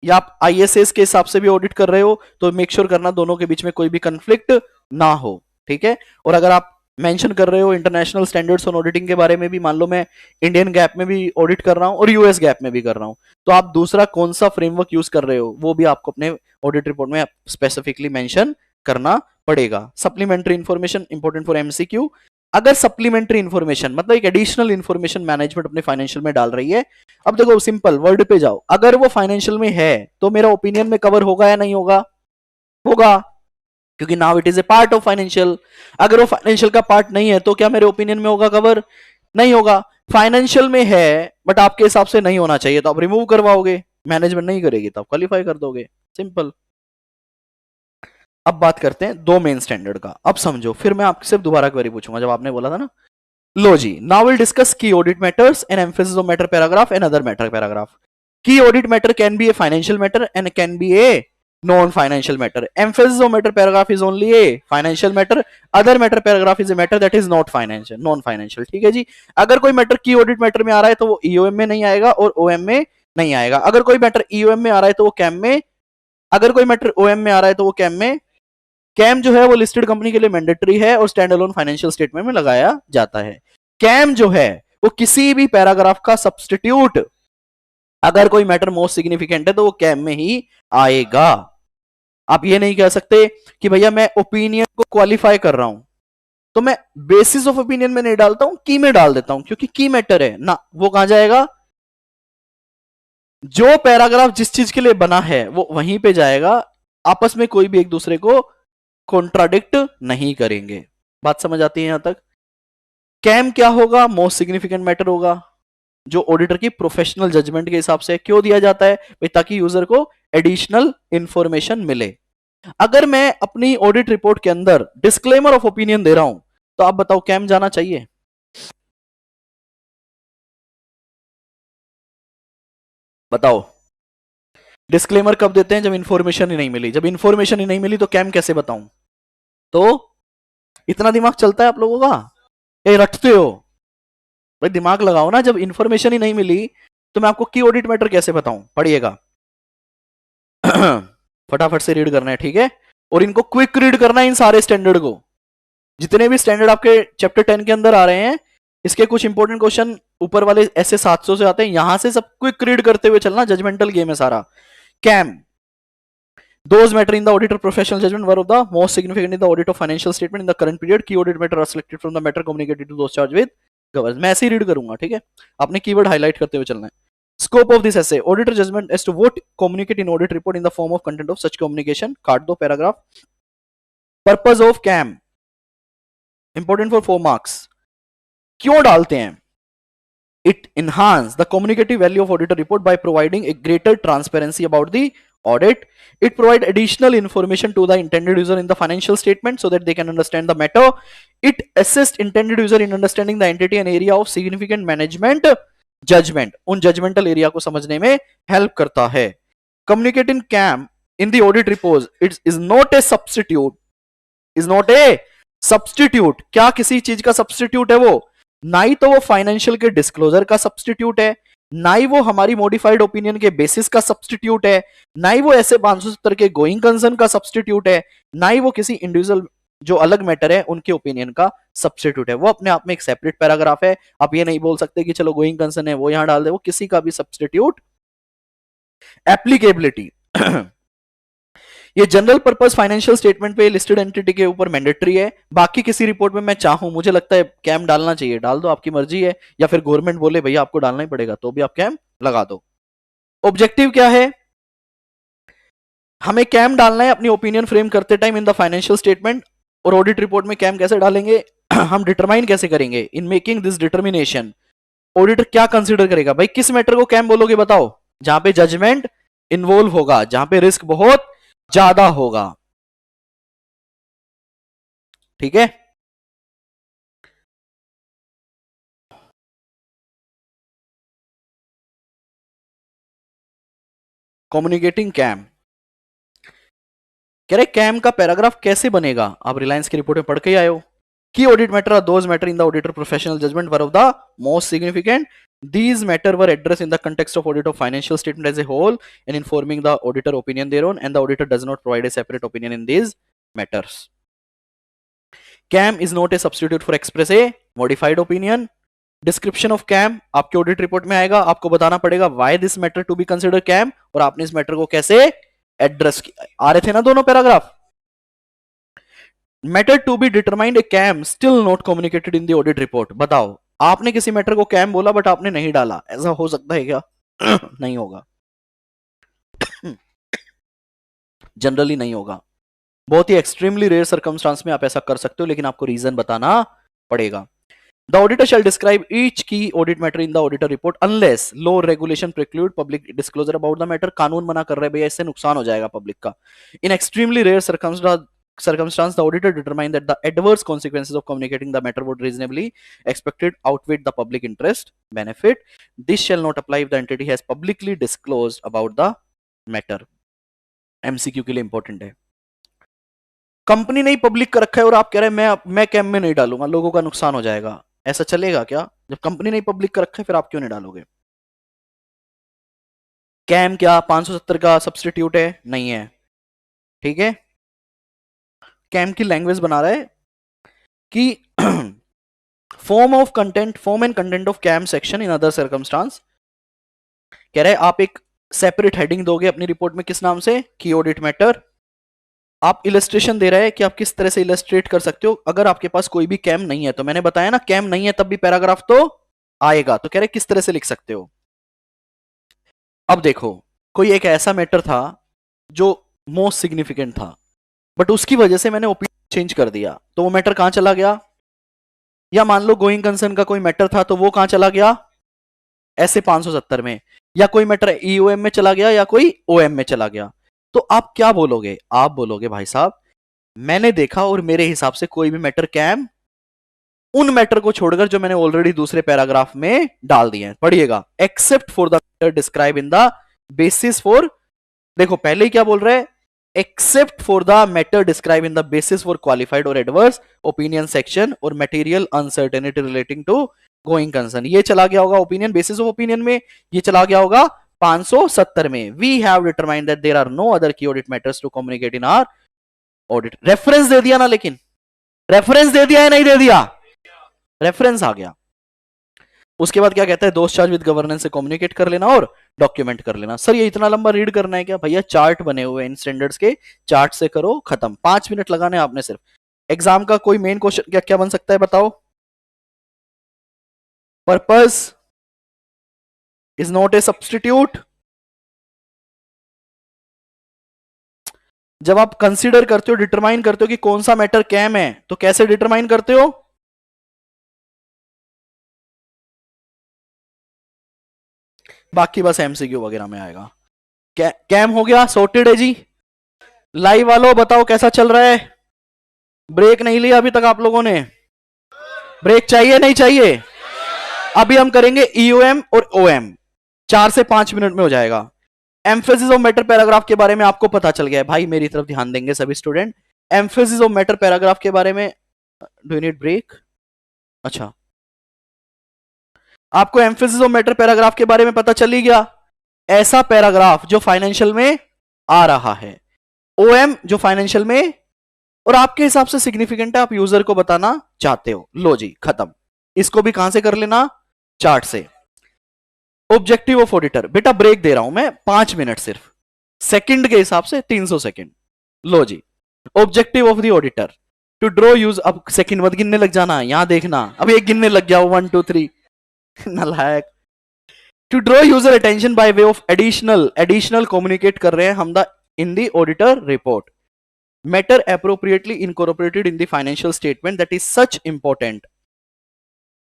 या आप आईएसएस के हिसाब से भी ऑडिट कर रहे हो तो मेक श्योर करना दोनों के बीच में कोई भी कंफ्लिक्ट ना हो, ठीक है। और अगर आप मेंशन कर रहे हो इंटरनेशनल स्टैंडर्ड्स ऑन ऑडिटिंग के बारे में भी, मान लो मैं इंडियन गैप में भी ऑडिट कर रहा हूं और यूएस गैप में भी कर रहा हूं, तो आप दूसरा कौन सा फ्रेमवर्क यूज कर रहे हो वो भी आपको अपने ऑडिट रिपोर्ट में स्पेसिफिकली मेंशन करना पड़ेगा। Supplementary information important for MCQ. अगर सप्लीमेंट्री इंफॉर्मेशन मतलब एक एडिशनल इंफॉर्मेशन मैनेजमेंट अपने फाइनेंशियल में डाल रही है, अब देखो सिंपल वर्ड पे जाओ, अगर वो फाइनेंशियल में है तो मेरा ओपिनियन में कवर होगा या नहीं होगा? होगा, क्योंकि now it is a part of financial. अगर वो फाइनेंशियल का पार्ट नहीं है तो क्या मेरे ओपिनियन में होगा कवर? नहीं होगा। फाइनेंशियल में है बट आपके हिसाब से नहीं होना चाहिए तो आप रिमूव करवाओगे, मैनेजमेंट नहीं करेगी तो आप क्वालिफाई कर दोगे, सिंपल। अब बात करते हैं दो मेन स्टैंडर्ड का। अब समझो, फिर मैं आपसे दोबारा क्वेरी पूछूंगा जब आपने बोला था ना। लो जी, now will discuss key audit matters and emphasis of matter paragraph and other matter paragraph. Key audit matter can be a financial matter and can be a non financial matter. Emphasis of matter paragraph is only a financial matter, other matter paragraph is a matter that is not financial, non financial, ठीक है जी। अगर कोई matter की audit matter में आ रहा है तो वो ईओएम में नहीं आएगा और ओएम में नहीं आएगा। अगर कोई मैटर ईओएम में आ रहा है तो वो कैम में, अगर कोई मैटर ओएम में आ रहा है तो वो कैम में। कैम जो है वो लिस्टेड कंपनी के लिए मैंडेटरी है और स्टैंड अलोन फाइनेंशियल स्टेटमेंट में लगाया जाता है। कैम जो है वो किसी भी पैराग्राफ का सब्स्टिट्यूट, अगर कोई मैटर मोस्ट सिग्निफिकेंट है तो वो कैम में ही आएगा। आप ये नहीं कह सकते कि भैया मैं ओपिनियन को क्वालिफाई कर रहा हूं तो मैं बेसिस ऑफ ओपिनियन में नहीं डालता हूं, की में डाल देता हूं क्योंकि की मैटर है ना, वो कहां जाएगा? जो पैराग्राफ जिस चीज के लिए बना है वो वहीं पे जाएगा, आपस में कोई भी एक दूसरे को कॉन्ट्राडिक्ट नहीं करेंगे। बात समझ आती है यहां तक? कैम क्या होगा? मोस्ट सिग्निफिकेंट मैटर होगा, जो ऑडिटर की प्रोफेशनल जजमेंट के हिसाब से क्यों दिया जाता है, ताकि यूजर को एडिशनल इंफॉर्मेशन मिले। अगर मैं अपनी ऑडिट रिपोर्ट के अंदर डिस्क्लेमर ऑफ ओपिनियन दे रहा हूं तो आप बताओ कैम जाना चाहिए? बताओ, डिस्क्लेमर कब देते हैं? जब इंफॉर्मेशन ही नहीं मिली। जब इंफॉर्मेशन ही नहीं मिली तो कैम कैसे बताऊं? तो इतना दिमाग चलता है आप लोगों का? ये रटते हो भाई, दिमाग लगाओ ना। जब इंफॉर्मेशन ही नहीं मिली तो मैं आपको की ऑडिट मैटर कैसे बताऊं? पढ़िएगा। फटाफट से रीड करना है, ठीक है। और इनको क्विक रीड करना है, इन सारे स्टैंडर्ड को, जितने भी स्टैंडर्ड आपके चैप्टर 10 के अंदर आ रहे हैं। इसके कुछ इंपॉर्टेंट क्वेश्चन ऊपर वाले ऐसे 700 से आते हैं, यहां से सब क्विक रीड करते हुए चलना, जजमेंटल गेम है सारा। KAM, those matter in the auditor professional judgment were of the most significant in the audit of financial statement in the current period. Key audit matter are selected from the matter communicated to those charged with governance. मैं ऐसे ही read करूंगा, ठीक है। आपने keyword highlight करते हुए चलना है। Scope of this essay: auditor judgment as to what communicate in audit report in the form of content of such communication. काट दो paragraph. Purpose of CAM important for 4 marks. क्यों डालते हैं? It enhance the communicative value of auditor report by providing a greater transparency about the audit. It provide additional information to the intended user in the financial statement so that they can understand the matter. It assists intended user in understanding the entity and area of significant management judgment. उन judgmental area को समझने में help करता है. Communicate in CAM in the audit reports. It is not a substitute. Is not a substitute. क्या किसी चीज का substitute है वो? ना ही तो वो फाइनेंशियल के डिस्क्लोजर का सब्सटीट्यूट है, ना ही वो हमारी मॉडिफाइड ओपिनियन के बेसिस का सब्सटीट्यूट है, ना ही वो ऐसे 570 के गोइंग कंसर्न का सब्सटीट्यूट है, ना ही वो किसी इंडिविजुअल जो अलग मैटर है उनके ओपिनियन का सब्सटीट्यूट है. वो अपने आप में एक सेपरेट पैराग्राफ है. आप ये नहीं बोल सकते कि चलो गोइंग कंसर्न है वो यहां डाल दे, वो किसी का भी सब्सटीट्यूट. एप्लीकेबिलिटी ये जनरल पर्पस फाइनेंशियल स्टेटमेंट पे लिस्टेड एंटिटी के ऊपर मैंडेटरी है. बाकी किसी रिपोर्ट में मैं चाहूं, मुझे लगता है कैम डालना चाहिए, डाल दो, आपकी मर्जी है. या फिर गवर्नमेंट बोले भैया आपको डालना ही पड़ेगा तो भी आप कैम लगा दो. ऑब्जेक्टिव क्या है? हमें कैम डालना है अपनी ओपिनियन फ्रेम करते time in the financial statement. और ऑडिट रिपोर्ट में कैम कैसे डालेंगे हम डिटरमाइन कैसे करेंगे? In making this determination auditor क्या कंसिडर करेगा? भाई किस मैटर को कैम बोलोगे बताओ? जहां पे जजमेंट इन्वॉल्व होगा, जहां पे रिस्क बहुत ज्यादा होगा. ठीक है. कम्युनिकेटिंग कैम कह रहे कैम का पैराग्राफ कैसे बनेगा? आप रिलायंस की रिपोर्ट में पढ़ के ही आए हो. Key audit matter are those matter in the auditor professional judgement were of the most significant. These matter were addressed in the context of audit of financial statement as a whole and informing the auditor opinion thereon, and the auditor does not provide a separate opinion in these matters. CAM is not a substitute for express a modified opinion. Description of CAM आपके audit report में आएगा. आपको बताना पड़ेगा why this matter to be considered CAM और आपने इस matter को कैसे एड्रेस किया. आ रहे थे ना दोनों paragraph. Matter to be determined a KAM still not communicated in the audit report. बताओ आपने किसी मैटर को कैम बोला बट आपने नहीं डाला, ऐसा हो सकता है क्या? नहीं होगा. जनरली नहीं होगा. बहुत ही एक्सट्रीमली रेयर सर्कमस्टांस में आप ऐसा कर सकते हो, लेकिन आपको रीजन बताना पड़ेगा. The auditor shall describe each key audit matter in the auditor report unless law regulation preclude public disclosure about the matter. कानून मना कर रहे भैया, इससे नुकसान हो जाएगा पब्लिक का. In extremely rare circumstance the auditor determined that the adverse consequences of communicating the matter would reasonably expected outweigh the public interest benefit. This shall not apply if the entity has publicly disclosed about the matter. MCQ के लिए important है. Company ने public कर रखा है और आप कह रहे हैं मैं कैम में नहीं डालूंगा, लोगों का नुकसान हो जाएगा. ऐसा चलेगा क्या? जब कंपनी ने पब्लिक कर रखा है फिर आप क्यों नहीं डालोगे? कैम क्या 570 का सब्सटीट्यूट है? नहीं है. ठीक है. कैम की लैंग्वेज बना रहा है कि form and content of KAM section in other circumstance. कह रहे हैं आप एक सेपरेट हेडिंग दोगे अपनी रिपोर्ट में, किस नाम से? की ऑडिट मैटर. आप इलस्ट्रेशन दे रहे हैं कि आप किस तरह से इलस्ट्रेट कर सकते हो अगर आपके पास कोई भी कैम नहीं है. तो मैंने बताया ना कैम नहीं है तब भी पैराग्राफ तो आएगा. तो कह रहे किस तरह से लिख सकते हो. अब देखो कोई एक ऐसा मैटर था जो मोस्ट सिग्निफिकेंट था बट उसकी वजह से मैंने ओपिनियन चेंज कर दिया, तो वो मैटर कहां चला गया? या मान लो गोइंग कंसर्न का कोई मैटर था तो वो कहां चला गया? ऐसे 570 में. या कोई मैटर ईओएम में चला गया या कोई ओएम में चला गया. तो आप क्या बोलोगे? आप बोलोगे भाई साहब मैंने देखा और मेरे हिसाब से कोई भी मैटर कैम उन मैटर को छोड़कर जो मैंने ऑलरेडी दूसरे पैराग्राफ में डाल दिए हैं. पढ़िएगा. Accept for the matter describe in the basis for. देखो पहले ही क्या बोल रहे हैं? except for the matter described in the basis for qualified or adverse opinion section or material uncertainty relating to going concern. ये चला गया होगा ओपिनियन, बेसिस ऑफ ओपिनियन में. ये चला गया होगा 570 में. We have determined that there are no other key audit matters to communicate in our audit. Reference दे दिया ना, लेकिन रेफरेंस दे दिया है नहीं दे दिया? रेफरेंस आ गया. उसके बाद क्या कहता है? दोस्त चार्ज विद गवर्नेंस से कम्युनिकेट कर लेना और डॉक्यूमेंट कर लेना. सर ये इतना लंबा रीड करना है क्या? भैया चार्ट बने हुए इन स्टैंडर्ड्स के, चार्ट से करो खत्म. 5 मिनट लगाने आपने सिर्फ. एग्जाम का कोई मेन क्वेश्चन क्या क्या बन सकता है बताओ? Purpose is not a substitute. जब आप कंसीडर करते हो, डिटरमाइन करते हो कि कौन सा मैटर कैम है, तो कैसे डिटरमाइन करते हो? बाकी बस एमसीक्यू वगैरह में आएगा। कैम हो गया, सॉर्टेड है जी। लाइव वालों बताओ कैसा चल रहा है? ब्रेक नहीं लिया अभी तक आप लोगों ने? ब्रेक चाहिए नहीं चाहिए? अभी हम करेंगे ईओएम और ओएम, 4 से 5 मिनट में हो जाएगा। एम्फेसिस ऑफ मैटर पैराग्राफ के बारे में आपको पता चल गया है भाई, मेरी तरफ ध्यान देंगे सभी student. Emphasis of matter paragraph के बारे में, डू यू नीड ब्रेक? अच्छा, आपको एम्फेसिस ऑफ मैटर पैराग्राफ के बारे में पता चल ही गया। ऐसा पैराग्राफ जो फाइनेंशियल में आ रहा है, ओएम जो फाइनेंशियल में और आपके हिसाब से सिग्निफिकेंट है, आप यूजर को बताना चाहते हो। लो जी, खत्म। इसको भी कहां से कर लेना? चार्ट से। ऑब्जेक्टिव ऑफ ऑडिटर, बेटा ब्रेक दे रहा हूं मैं 5 मिनट सिर्फ, सेकंड के हिसाब से 300 सेकंड। लो जी, objective of the auditor to draw use, अब सेकंड मत गिनने लग जाना, यहां देखना, अब एक गिनने लग गया 1 2 3 नालायक। To draw user attention by way of additional communicate कर रहे हैं हम in the auditor report matter appropriately incorporated in the financial statement that is such important.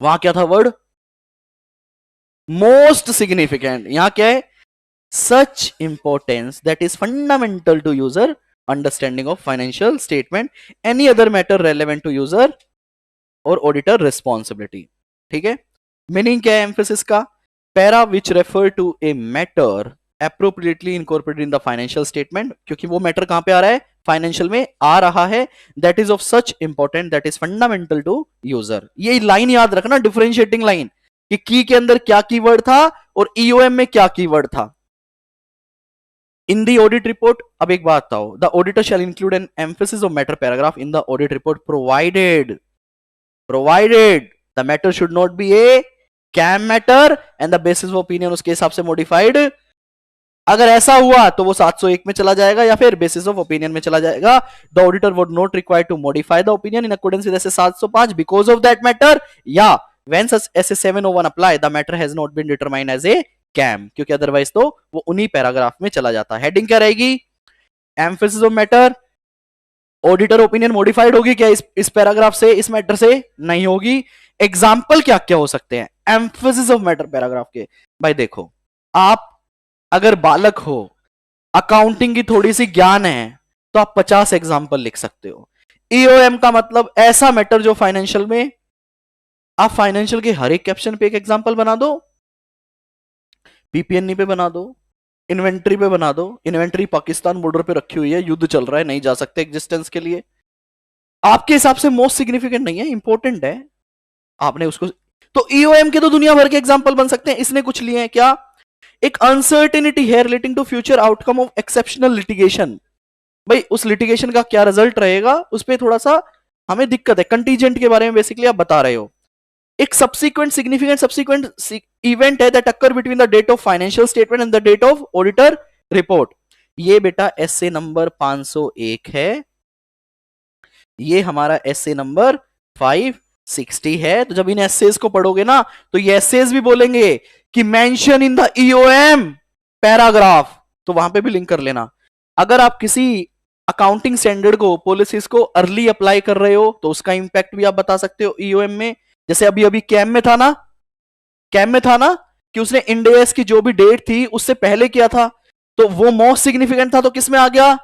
वहां क्या था वर्ड? Most significant. यहां क्या है? Such importance that is fundamental to user understanding of financial statement, any other matter relevant to user और auditor responsibility. ठीक है, meaning क्या है एम्फेसिस का? Para which refer to a matter appropriately incorporated in the financial statement, क्योंकि वो matter कहां पे आ रहा है? फाइनेंशियल में आ रहा है। That is of such important that is fundamental to user. ये लाइन याद रखना, डिफरेंशिएटिंग लाइन, कि की के अंदर क्या कीवर्ड था और ईओएम में क्या कीवर्ड था। इन दी ऑडिट रिपोर्ट, अब एक बात बताओ, the auditor shall include an emphasis of matter paragraph in the audit report provided the matter should not be a KAM matter and the basis of opinion उसके हिसाब से modified. अगर ऐसा हुआ तो वो 701 में चला जाएगा या फिर बेसिस ऑफ ओपिनियन में चला जाएगा। The auditor would not require to modify the opinion in accordance with SA 705 because of that matter, या when such essay 701 apply the matter has not been determined as a cam, क्योंकि otherwise तो वो उन्हीं paragraph में चला जाता है। Heading क्या रहेगी? Emphasis of matter, auditor opinion modified होगी क्या इस पैराग्राफ से, इस मैटर से? नहीं होगी। एग्जाम्पल क्या क्या हो सकते हैं एम्फेसिस ऑफ मैटर पैराग्राफ के? भाई देखो, आप अगर बालक हो, अकाउंटिंग की थोड़ी सी ज्ञान है, तो आप 50 एग्जाम्पल लिख सकते हो। ईओएम का मतलब ऐसा मैटर जो फाइनेंशियल में, आप फाइनेंशियल के हर एक कैप्शन पे एक एग्जांपल बना दो, पीपीएनई पे बना दो, इन्वेंट्री पे बना दो। इन्वेंट्री पाकिस्तान बॉर्डर पे रखी हुई है, युद्ध चल रहा है, नहीं जा सकते एग्जिस्टेंस के लिए। आपके हिसाब से मोस्ट सिग्निफिकेंट नहीं है, इंपॉर्टेंट है, आपने उसको, तो ईओएम के तो दुनिया भर के एग्जांपल बन सकते हैं। इसने कुछ लिए हैं क्या? एक अनसर्टेनिटी है relating to future outcome of exceptional litigation. भाई उस लिटिगेशन का क्या रिजल्ट रहेगा, उस पर थोड़ा सा हमें दिक्कत है। कंटीजेंट के बारे में बेसिकली आप बता रहे हो। एक subsequent इवेंट है that occur between the date of financial statement and the date of auditor report. ये बेटा एसए नंबर 501 है, ये हमारा एसए नंबर 560 है। तो जब इन एसेज को पढ़ोगे ना, तो ये एसेज भी बोलेंगे कि mention in the EOM paragraph, तो वहां पे भी लिंक कर लेना। अगर आप किसी अकाउंटिंग स्टैंडर्ड को, पॉलिसीज को अर्ली अप्लाई कर रहे हो, तो उसका इंपैक्ट भी आप बता सकते हो ईओएम में। जैसे अभी अभी कैम में था ना कि उसने इंडेस की जो भी डेट थी उससे पहले किया था, तो वो मोस्ट सिग्निफिकेंट था, तो किस में आ गया?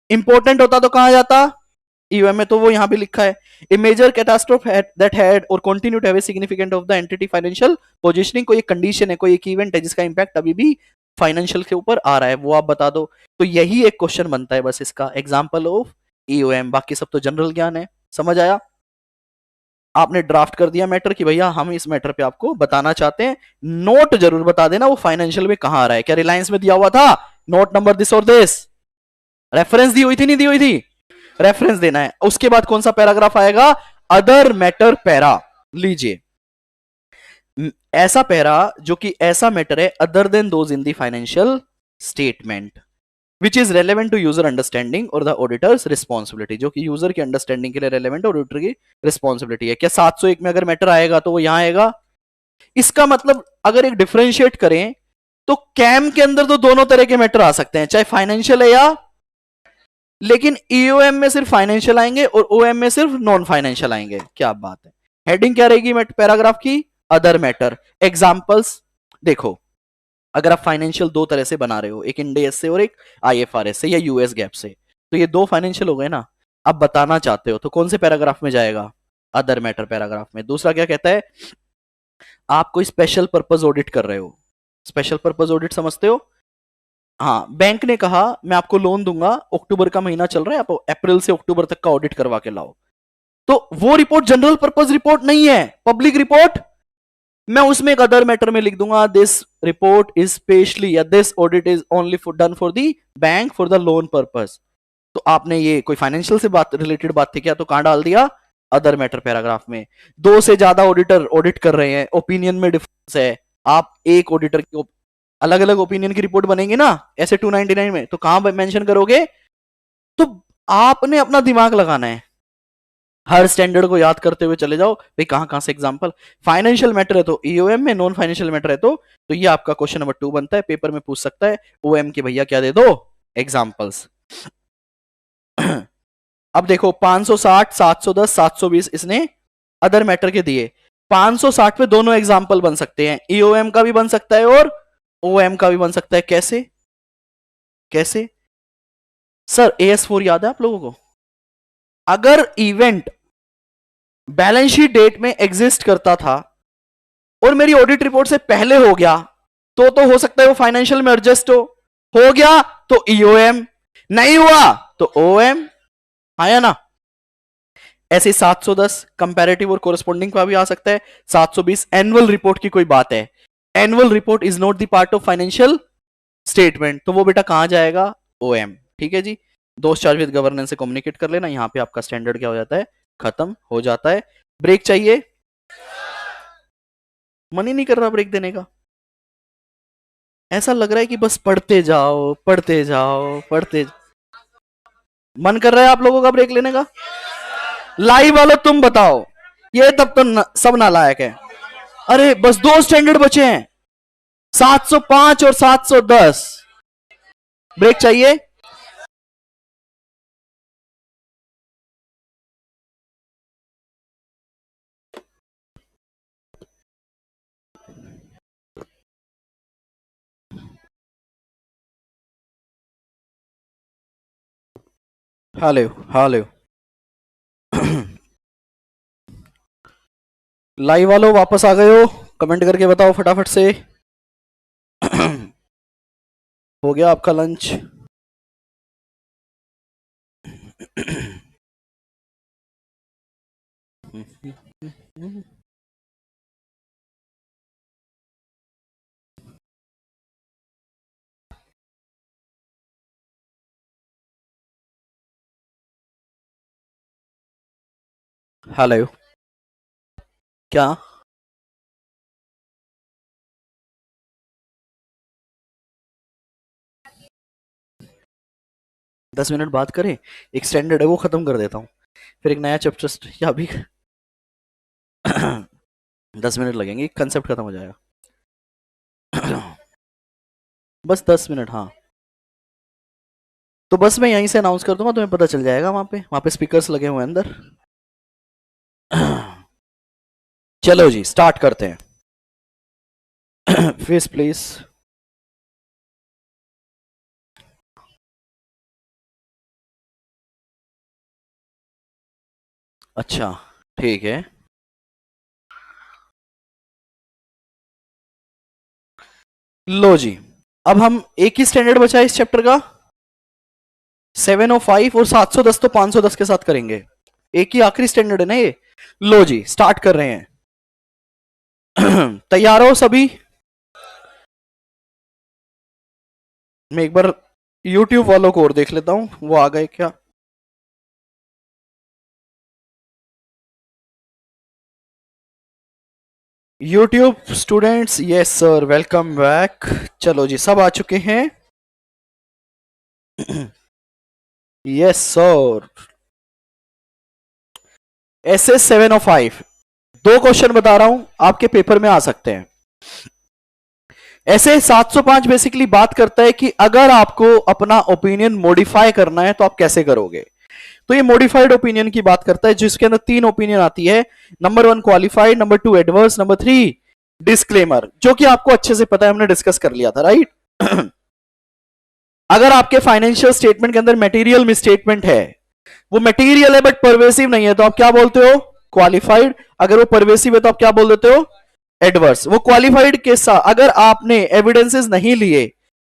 इंपॉर्टेंट होता तो कहां जाता? ईओएम में। तो वो यहां भी लिखा है, a major catastrophe that had or continue to have a significant of the entity financial positioning. कोई कंडीशन है, कोई एक इवेंट है जिसका इंपैक्ट अभी भी फाइनेंशियल के ऊपर आ रहा है, वो आप बता दो। तो यही एक क्वेश्चन बनता है बस इसका, एग्जांपल ऑफ ईओएम। बाकी सब तो जनरल ज्ञान है। समझ आया? आपने ड्राफ्ट कर दिया मैटर कि भैया हम इस मैटर पे आपको बताना चाहते हैं, नोट जरूर बता देना वो फाइनेंशियल में कहां आ रहा है। क्या रिलायंस में दिया हुआ था नोट नंबर दिस और दिस? रेफरेंस दी हुई थी, नहीं दी हुई थी? रेफरेंस देना है। उसके बाद कौन सा पैराग्राफ आएगा? Other matter para. लीजिए, ऐसा पैरा जो कि ऐसा मैटर है other than those in the financial statement which is relevant to user understanding or the auditor's responsibility, जो कि यूजर की अंडरस्टैंडिंग के लिए रेलेवेंट और ऑडिटर की रिस्पॉन्सिबिलिटी है। क्या 701 में अगर मैटर आएगा तो वो यहां आएगा? इसका मतलब अगर एक डिफरेंशिएट करें तो कैम के अंदर तो दोनों तरह के मैटर आ सकते हैं, चाहे फाइनेंशियल है या, लेकिन ईओएम में सिर्फ फाइनेंशियल आएंगे और ओएम में सिर्फ नॉन फाइनेंशियल आएंगे। क्या बात है। हेडिंग क्या रहेगी पैराग्राफ की? Other matter. एग्जांपल्स देखो, अगर आप फाइनेंशियल दो तरह से बना रहे हो, एक इंड एस से और एक आईएफआरएस से या यूएस गैप से, तो ये दो फाइनेंशियल हो गए ना, आप बताना चाहते हो तो कौन से पैराग्राफ में जाएगा? अदर मैटर पैराग्राफ में। दूसरा क्या कहता है? आप कोई स्पेशल पर्पस ऑडिट कर रहे हो, स्पेशल पर्पस ऑडिट समझते हो? हाँ, बैंक ने कहा मैं आपको लोन दूंगा, अक्टूबर का महीना चल रहा है, आप अप्रैल से अक्टूबर तक का ऑडिट करवा के लाओ, तो वो रिपोर्ट जनरल पर्पस रिपोर्ट नहीं है, पब्लिक रिपोर्ट। मैं उसमें एक अदर मैटर में लिख दूंगा दिस रिपोर्ट इज स्पेशली या this audit is only done for the bank for the loan purpose. तो आपने ये कोई फाइनेंशियल से बात रिलेटेड बात थी क्या, तो कहां डाल दिया? अदर मैटर पैराग्राफ में। दो से ज्यादा ऑडिटर ऑडिट कर रहे हैं, ओपिनियन में डिफरेंस है, आप एक ऑडिटर की अलग अलग ओपिनियन की रिपोर्ट बनेगी ना ऐसे 299 में, तो कहां मेंशन करोगे? तो आपने अपना दिमाग लगाना है, हर स्टैंडर्ड को याद करते हुए चले जाओ भाई कहां कहां से एग्जांपल। फाइनेंशियल मैटर है तो ईओएम में, नॉन फाइनेंशियल मैटर है तो ये आपका क्वेश्चन नंबर 2 बनता है, पेपर में पूछ सकता है ओएम के भैया क्या दे दो? एग्जांपल्स। अब देखो 560, 710, 720 इसने अदर मैटर के दिए। 560 पे दोनों एग्जांपल बन सकते हैं, ईओएम का भी बन सकता है और ओएम का भी बन सकता है। कैसे कैसे सर? AS4 याद है आप लोगों को? अगर इवेंट बैलेंस शीट डेट में एग्जिस्ट करता था और मेरी ऑडिट रिपोर्ट से पहले हो गया तो हो सकता है वो फाइनेंशियल में एडजस्ट हो गया तो ईओएम, नहीं हुआ तो ओएम, आया ना? ऐसे 710 कंपैरेटिव और कोरेस्पोंडिंग का भी आ सकता है। 720 एनुअल रिपोर्ट की कोई बात है, annual report is not the part of financial statement, तो वो बेटा कहां जाएगा? ओएम। ठीक है जी, दोस्त चार्ज विद गवर्नेंस से कम्युनिकेट कर लेना, यहां पे आपका स्टैंडर्ड क्या हो जाता है? खत्म हो जाता है। ब्रेक चाहिए? मन ही नहीं कर रहा ब्रेक देने का, ऐसा लग रहा है कि बस पढ़ते जाओ पढ़ते जाओ पढ़ते। मन कर रहा है आप लोगों का ब्रेक लेने का? लाइव वालों तुम बताओ, ये तब तो सब नालायक है। अरे बस दो स्टैंडर्ड बचे हैं, 705 और 710। ब्रेक चाहिए? हेलो हेलो लाइव वालों वापस आ गए हो? कमेंट करके बताओ फटाफट से। हो गया आपका लंच? हेलो, क्या? दस मिनट बात करें? एक स्टैंडर्ड है वो खत्म कर देता हूँ, फिर एक नया चैप्टर या अभी 10 मिनट लगेंगे, कंसेप्ट खत्म हो जाएगा। बस 10 मिनट, हाँ। तो बस मैं यहीं से अनाउंस कर दूंगा, तुम्हें पता चल जाएगा, वहां पे स्पीकर्स लगे हुए हैं अंदर। चलो जी स्टार्ट करते हैं। Face please. अच्छा ठीक है, लो जी, अब हम एक ही स्टैंडर्ड बचा है इस चैप्टर का, 705 और 710 तो 510 के साथ करेंगे, एक ही आखिरी स्टैंडर्ड है ना ये। लो जी स्टार्ट कर रहे हैं। तैयार हो सभी? मैं एक बार YouTube वालों को और देख लेता हूं, वो आ गए क्या? YouTube students, yes sir, welcome back. चलो जी सब आ चुके हैं? Yes sir. SS 705 दो क्वेश्चन बता रहा हूं, आपके पेपर में आ सकते हैं। ऐसे 705 बेसिकली बात करता है कि अगर आपको अपना ओपिनियन मॉडिफाई करना है तो आप कैसे करोगे। तो ये मॉडिफाइड ओपिनियन की बात करता है, जिसके अंदर 3 ओपिनियन आती है, number 1 qualified, number 2 adverse, number 3 disclaimer, जो कि आपको अच्छे से पता है, हमने डिस्कस कर लिया था, राइट। अगर आपके फाइनेंशियल स्टेटमेंट के अंदर मटेरियल मिसस्टेटमेंट है, वो मटेरियल है बट परवेसिव नहीं है, तो आप क्या बोलते हो? क्वालिफाइड। अगर वो परवेसिव है तो आप क्या बोल देते हो? एडवर्स। वो क्वालिफाइड के साथ अगर आपने एविडेंसेस नहीं लिए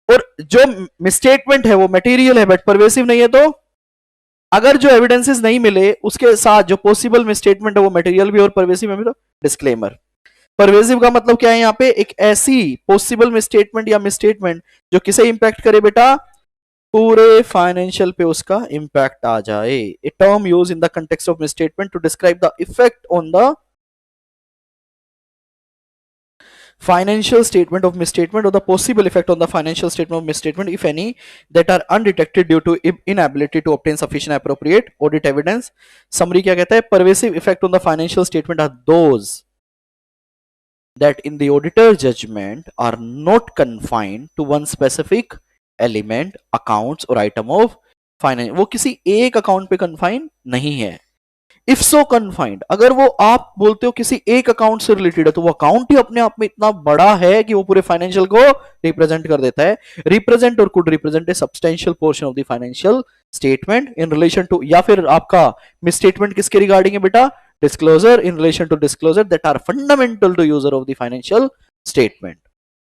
और जो मिसस्टेटमेंट है वो मटेरियल है बट परवेसिव नहीं है, तो अगर जो एविडेंसेस नहीं मिले उसके साथ जो पॉसिबल मिसस्टेटमेंट है वो मटेरियल भी और परवेसिव में भी, तो डिस्क्लेमर। परवेसिव का मतलब क्या है? यहां पे एक ऐसी पॉसिबल मिसस्टेटमेंट या मिसस्टेटमेंट जो किसे इंपैक्ट करे बेटा? पूरे फाइनेंशियल पे उसका इंपैक्ट आ जाए। A term use in the context of misstatement to describe the effect on the financial statement of misstatement or the possible effect on the financial statement of misstatement, if any, that are undetected due to inability to obtain sufficient appropriate audit evidence. Summary क्या कहता है? Pervasive effect on the financial statement are those that in the auditor's judgment are not confined to one specific element, accounts or item of finance. वो किसी एक account पे confine नहीं है। If so confined, अगर वो आप बोलते हो किसी एक अकाउंट से रिलेटेड है, तो वो अकाउंट ही अपने आप में इतना बड़ा है कि वो पूरे फाइनेंशियल को रिप्रेजेंट कर देता है। Represent or could represent a substantial portion of the financial statement in relation to, या फिर आपका मिसस्टेटमेंट किसके रिगार्डिंग है बेटा? Disclosure, in relation to disclosure that are fundamental to user of the financial statement.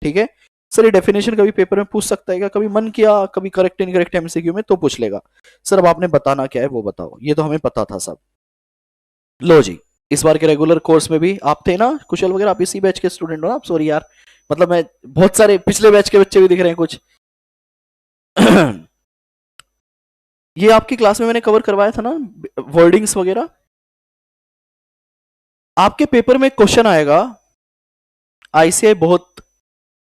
ठीक है सर, ये definition कभी पेपर में पूछ सकता है क्या? कभी मन किया, कभी करेक्ट इनकरेक्ट एमसीक्यू में तो पूछ लेगा। सर अब आपने बताना क्या है वो बताओ, ये तो हमें पता था सब। लो जी, इस बार के रेगुलर कोर्स में भी आप थे ना कुशल वगैरह, आप इसी बैच के स्टूडेंट हो ना आप? सॉरी यार, मतलब मैं बहुत सारे पिछले बैच के बच्चे भी दिख रहे हैं कुछ। ये आपकी क्लास में मैंने कवर करवाया था ना, वर्डिंग्स वगैरह। आपके पेपर में क्वेश्चन आएगा, आईसीआई बहुत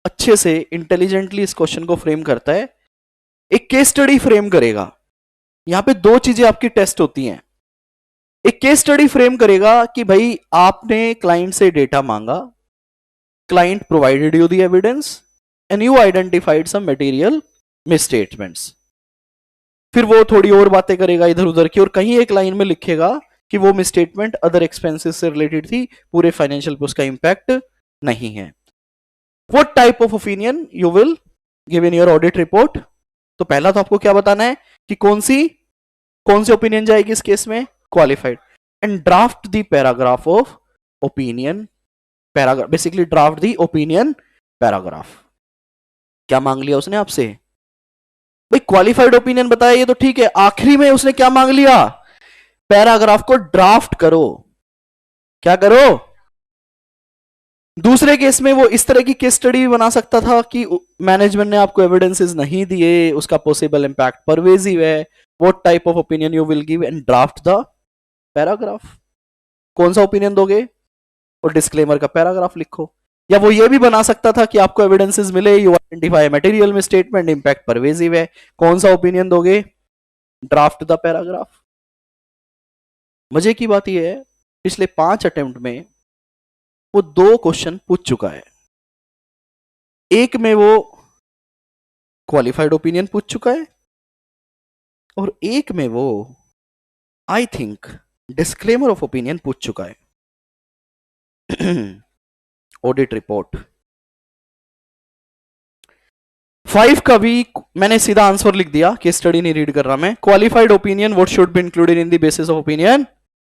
अच्छे से इंटेलिजेंटली इस क्वेश्चन को फ्रेम करता है। एक केस स्टडी फ्रेम करेगा। यहां पे दो चीजें आपकी टेस्ट होती हैं। एक केस स्टडी फ्रेम करेगा कि भाई आपने क्लाइंट से डेटा मांगा, client provided you the evidence and you identified some material misstatements. फिर वो थोड़ी और बातें करेगा इधर उधर की, और कहीं एक लाइन में लिखेगा कि वो मिसस्टेटमेंट अदर एक्सपेंसेस से रिलेटेड थी, पूरे फाइनेंशियल पे उसका इंपैक्ट नहीं है। What type of opinion you will give in your audit report? तो पहला तो आपको क्या बताना है कि कौन सी ओपिनियन जाएगी इस केस में? Qualified. And draft the paragraph of opinion, paragraph basically draft the opinion paragraph. क्या मांग लिया उसने आपसे? भाई क्वालिफाइड ओपिनियन बताया ये तो ठीक है, आखिरी में उसने क्या मांग लिया? पैराग्राफ को ड्राफ्ट करो। क्या करो? दूसरे केस में वो इस तरह की केस स्टडी भी बना सकता था कि मैनेजमेंट ने आपको एविडेंसेस नहीं दिए, उसका पॉसिबल इंपैक्ट परवेसिव है, what type of opinion you will give and draft the paragraph. कौन सा ओपिनियन दोगे? और डिस्क्लेमर का पैराग्राफ लिखो। या वो ये भी बना सकता था कि आपको एविडेंसेस मिले, यू आइडेंटिफाई मटेरियल में स्टेटमेंट, इंपैक्ट परवेसिव है, कौन सा ओपिनियन दोगे? Draft the paragraph. मजे की बात यह है, पिछले 5 अटेम्प्ट में वो 2 क्वेश्चन पूछ चुका है। एक में वो क्वालिफाइड ओपिनियन पूछ चुका है और एक में वो I think disclaimer of opinion पूछ चुका है। ऑडिट रिपोर्ट 5 का भी मैंने सीधा आंसर लिख दिया, केस स्टडी नहीं रीड कर रहा मैं। Qualified opinion what should be included in the basis of opinion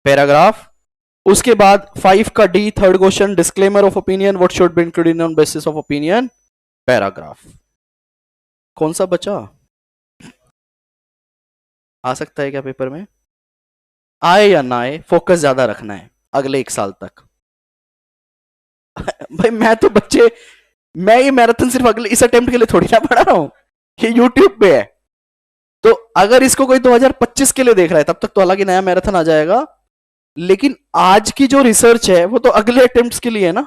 paragraph. उसके बाद 5 का D third question, disclaimer of opinion what should be included on basis of opinion paragraph. कौन सा बचा? आ सकता है क्या पेपर में? आए या ना आए, फोकस ज्यादा रखना है अगले 1 साल तक। भाई मैं ये मैराथन सिर्फ अगले इस अटेम्प्ट के लिए थोड़ी ना पढ़ा रहा हूं, ये यूट्यूब पे है। तो अगर इसको कोई 2025 के लिए देख रहा है तब तक तो अलग ही नया मैराथन आ जाएगा, लेकिन आज की जो रिसर्च है वो तो अगले अटेम्प्ट्स के लिए है ना।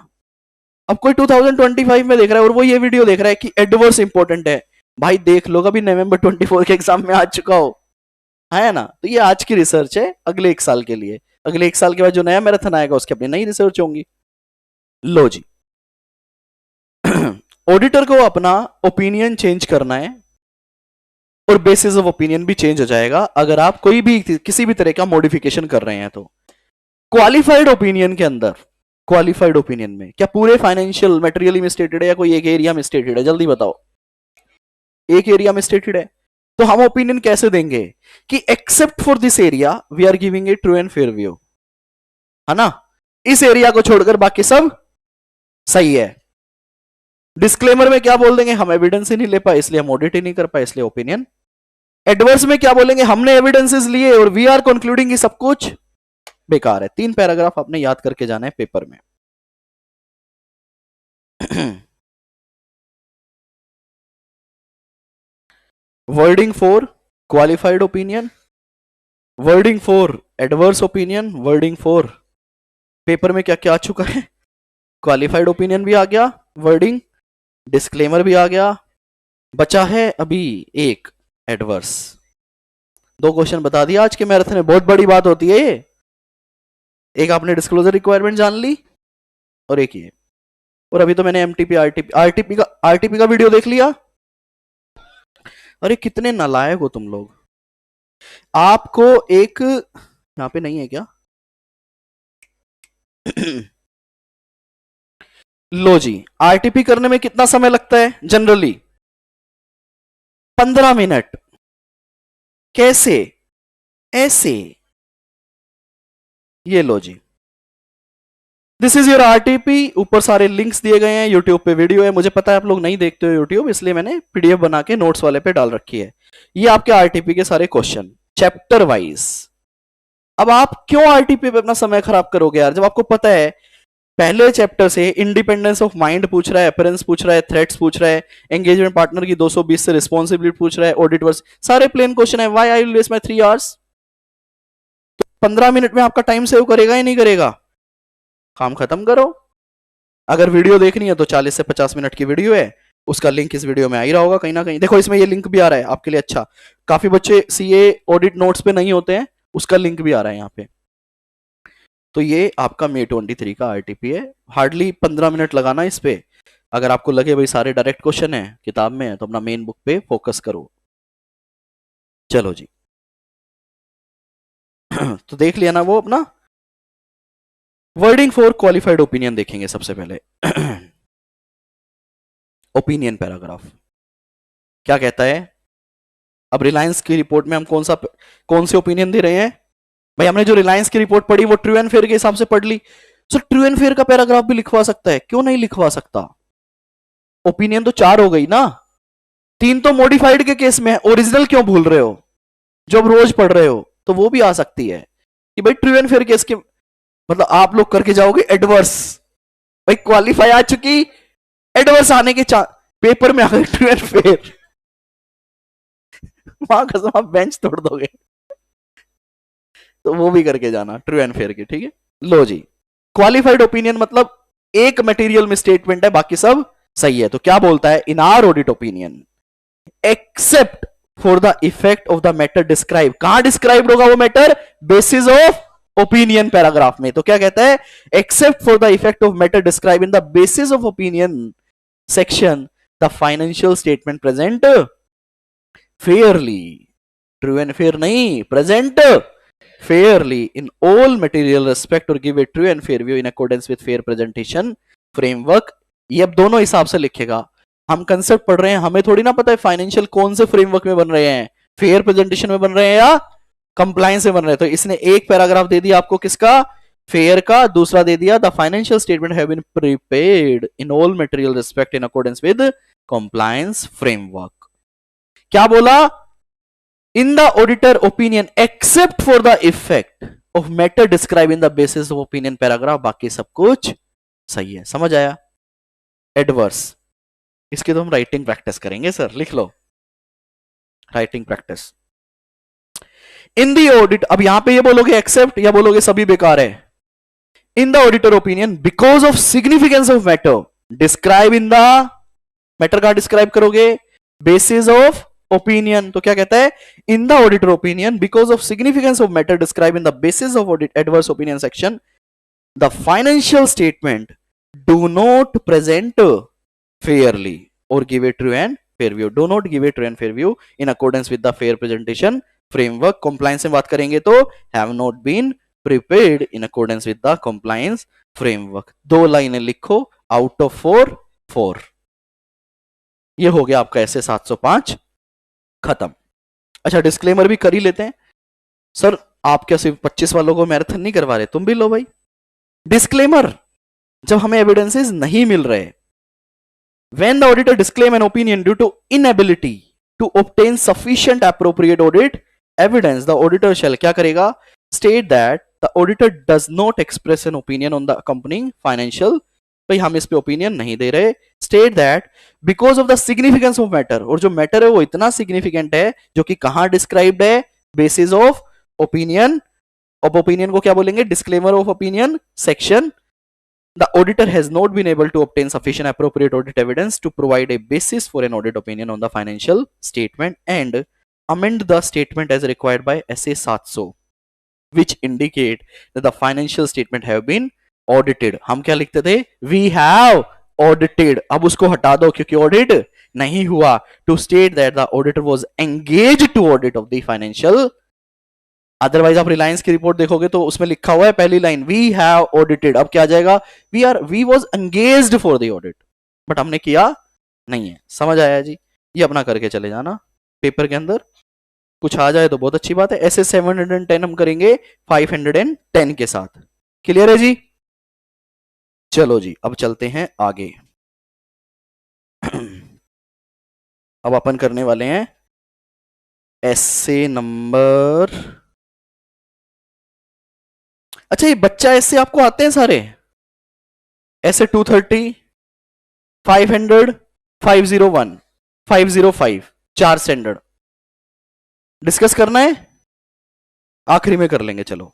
अब कोई 2025 में देख रहा है और वो ये वीडियो देख रहा है कि एडवर्स इंपॉर्टेंट है, भाई देख लो कभी नवंबर 24 के एग्जाम में आ चुका हो, है ना। तो ये आज की रिसर्च है अगले 1 साल के लिए, अगले 1 साल के बाद जो नया मैराथन आएगा उसकी अपनी नई रिसर्च होंगी। लो जी, ऑडिटर को अपना ओपिनियन चेंज करना है और बेसिस ऑफ ओपिनियन भी चेंज हो जाएगा अगर आप कोई भी किसी भी तरह का मॉडिफिकेशन कर रहे हैं। तो क्वालिफाइड ओपिनियन के अंदर क्वालिफाइड ओपिनियन में? क्या पूरे फाइनेंशियल मटेरियली में स्टेटेड है या कोई एक एरिया में स्टेटेड है? जल्दी बताओ। एक एरिया में स्टेटेड है, तो हम ओपिनियन कैसे देंगे कि except for this area we are giving a true and fair view, है ना? इस एरिया को छोड़कर बाकी सब सही है। डिस्क्लेमर में क्या बोल देंगे? हम एविडेंस ही नहीं ले पाए इसलिए हम ऑडिट ही नहीं कर पाए, इसलिए ओपिनियन। एडवर्स में क्या बोलेंगे? हमने एविडेंसेस लिए और वी आर कंक्लूडिंग कि सब कुछ बेकार है। 3 पैराग्राफ आपने याद करके जाना है पेपर में। Wording for qualified opinion, wording for adverse opinion, wording for paper में क्या क्या आ चुका है? क्वालिफाइड ओपिनियन भी आ गया, वर्डिंग, डिस्क्लेमर भी आ गया, बचा है अभी एक एडवर्स। 2 क्वेश्चन बता दिया आज के मैराथन में, बहुत बड़ी बात होती है ये। एक आपने डिस्क्लोजर रिक्वायरमेंट जान ली और एक ये, और अभी तो मैंने एमटीपी आरटीपी का वीडियो देख लिया। अरे कितने नालायक हो तुम लोग। आपको एक यहां पे नहीं है क्या? लो जी, आरटीपी करने में कितना समय लगता है जनरली? 15 मिनट। कैसे? ऐसे। ये लो जी, दिस इज योर आरटीपी। ऊपर सारे लिंक्स दिए गए हैं, यूट्यूब पे वीडियो है। मुझे पता है आप लोग नहीं देखते हो यूट्यूब, इसलिए मैंने पीडीएफ बना के नोट्स वाले पे डाल रखी है। ये आपके आरटीपी के सारे क्वेश्चन चैप्टर वाइज। अब आप क्यों आरटीपी पे अपना समय खराब करोगे यार, जब आपको पता है पहले चैप्टर से इंडिपेंडेंस ऑफ माइंड पूछ रहा है, अपीयरेंस पूछ रहा है, थ्रेट्स पूछ रहा है, एंगेजमेंट पार्टनर की 220 से रिस्पॉन्सिबिलिटी पूछ रहा है, ऑडिट वर्स, सारे प्लेन क्वेश्चन है। Why I will waste my 3 hours? तो 15 मिनट में आपका टाइम सेव करेगा या नहीं करेगा? काम खत्म करो। अगर वीडियो देखनी है तो 40 से 50 मिनट की वीडियो है, उसका लिंक इस वीडियो में आ ही रहा होगा कहीं ना कहीं। देखो इसमें ये लिंक भी आ रहा है आपके लिए। अच्छा, काफी बच्चे सीए ऑडिट नोट्स पे नहीं होते हैं, उसका लिंक भी आ रहा है यहाँ पे। तो ये आपका May 23 का आरटीपी है। हार्डली 15 मिनट लगाना इस पे। अगर आपको लगे भाई सारे डायरेक्ट क्वेश्चन है किताब में, तो अपना मेन बुक पे फोकस करो। चलो जी। तो देख लिया ना वो अपना। वर्डिंग फॉर क्वालिफाइड ओपिनियन देखेंगे सबसे पहले। ओपिनियन पैराग्राफ क्या कहता है? अब रिलायंस की रिपोर्ट में हम कौन से ओपिनियन दे रहे हैं भाई? हमने जो रिलायंस की रिपोर्ट पढ़ी वो ट्रू एंड फेयर के हिसाब से पढ़ ली। सो ट्रू एंड फेयर का पैराग्राफ भी लिखवा सकता है, क्यों नहीं लिखवा सकता? ओपिनियन तो 4 हो गई ना, 3 तो मॉडिफाइड के केस में है। ओरिजिनल क्यों भूल रहे हो? जो अब रोज पढ़ रहे हो तो वो भी आ सकती है कि भाई ट्रू एंड फेयर केस के मतलब आप लोग करके जाओगे एडवर्स। भाई क्वालिफाई आ चुकी, एडवर्स आने के पेपर में आ गए ट्रू एंड फेयर। वहां कसम आप बेंच तोड़ दोगे। तो वो भी करके जाना ट्रू एंड फेयर की, ठीक है? लो जी, क्वालिफाइड ओपिनियन मतलब एक मटेरियल में स्टेटमेंट है, बाकी सब सही है। तो क्या बोलता है? In our audit opinion except for the effect of the matter describe. कहां डिस्क्राइब होगा वो मैटर? बेसिस ऑफ ओपिनियन पैराग्राफ में। तो क्या कहता है? Except for the effect of matter describe in the basis of opinion section the financial statement present fairly. True and fair नहीं, present fairly in all material respect or give a true and fair view in accordance with fair presentation framework। ये अब दोनों हिसाब से लिखेगा। हम concept पढ़ रहे हैं, हमें थोड़ी ना पता है फाइनेंशियल कौन से फ्रेमवर्क में बन रहे हैं, फेयर प्रेजेंटेशन में बन रहे हैं या कंप्लायंस में बन रहे हैं। तो इसने एक पैराग्राफ दे दिया आपको किसका? फेयर का। दूसरा दे दिया the financial statement have been prepared in all material respect in accordance with compliance framework. क्या बोला? In the auditor opinion except for the effect of matter described in the basis of opinion paragraph, बाकी सब कुछ सही है। समझ आया? Adverse, इसकी तो हम राइटिंग प्रैक्टिस करेंगे सर, लिख लो writing practice. In the audit, अब यहां पे ये बोलोगे एक्सेप्ट या बोलोगे सभी बेकार है? In the auditor opinion because of significance of matter describe in the matter का डिस्क्राइब करोगे बेसिस ऑफ ओपिनियन। तो क्या कहता है? In the auditor opinion because of significance of matter describe in the basis of audit adverse opinion section the financial statement do not present fairly or give a true and fair view. Do not give a true and fair view in accordance with the fair presentation framework. Compliance में बात करेंगे तो have not been prepared in accordance with the compliance framework. 2 लाइनें लिखो out of 4। ये हो गया आपका ऐसे 705 खत्म। अच्छा डिस्क्लेमर भी कर ही लेते हैं। सर आप क्या सिर्फ 25 वालों को मैराथन नहीं करवा रहे, तुम भी लो भाई डिस्क्लेमर। जब हमें एविडेंसेस नहीं मिल रहे, when the auditor disclaim an opinion due to inability to obtain sufficient appropriate audit evidence, the auditor shall क्या करेगा, state that the auditor does not express an opinion on the accompanying financial, भाई हम इस पे opinion नहीं दे रहे, state that because of the significance of matter, और जो मैटर है वो इतना सिग्निफिकेंट है जो कि कहां डिस्क्राइब्ड है, बेसिस ऑफ ओपिनियन। अब ओपिनियन को क्या बोलेंगे, disclaimer of opinion section. The auditor has not been able to obtain sufficient appropriate audit evidence to provide a basis for an audit opinion on the financial statement and amend the statement as required by SA 700 which indicate that the financial statement have been audited। हम क्या लिखते थे, we have audited, अब उसको हटा दो क्योंकि audit नहीं हुआ। To state that the auditor was engaged to audit of the financial, otherwise आप रिलायंस की रिपोर्ट देखोगे तो उसमें लिखा हुआ है पहली लाइन, वी हैव ऑडिटेड, अब क्या आ जाएगा, we was engaged for the audit, but हमने किया नहीं है। समझ आया जी, ये अपना करके चले जाना पेपर के अंदर, कुछ आ जाए तो बहुत अच्छी बात है। ऐसे 710 हम करेंगे 510 के साथ। क्लियर है जी, चलो जी अब चलते हैं आगे। अब अपन करने वाले हैं ऐसे नंबर, अच्छा ये बच्चा ऐसे आपको आते हैं सारे, ऐसे 230, 500, 501, 505, 4 स्टैंडर्ड डिस्कस करना है, आखिरी में कर लेंगे चलो,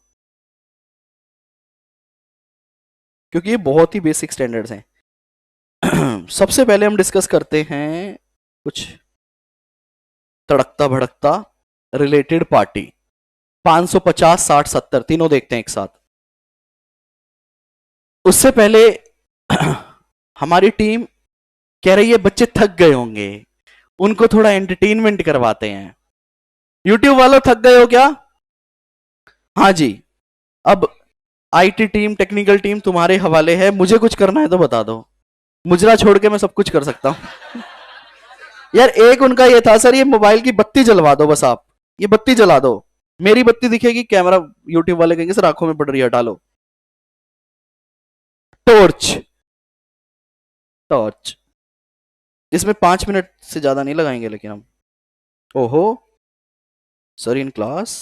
क्योंकि ये बहुत ही बेसिक स्टैंडर्ड्स हैं। सबसे पहले हम डिस्कस करते हैं कुछ तड़कता भड़कता रिलेटेड पार्टी, 550, 60, 70 तीनों देखते हैं एक साथ। उससे पहले हमारी टीम कह रही है बच्चे थक गए होंगे, उनको थोड़ा एंटरटेनमेंट करवाते हैं। यूट्यूब वालों थक गए हो क्या? हाँ जी, अब आईटी टीम, टेक्निकल टीम तुम्हारे हवाले है, मुझे कुछ करना है तो बता दो, मुजरा छोड़ के मैं सब कुछ कर सकता हूं। यार एक उनका ये था, सर ये मोबाइल की बत्ती जलवा दो, बस आप ये बत्ती जला दो, मेरी बत्ती दिखेगी, कैमरा यूट्यूब वाले कहेंगे सर आंखों में पड़ रही है, डालो टॉर्च। टॉर्च इसमें 5 मिनट से ज्यादा नहीं लगाएंगे लेकिन हम। ओहो सर इन क्लास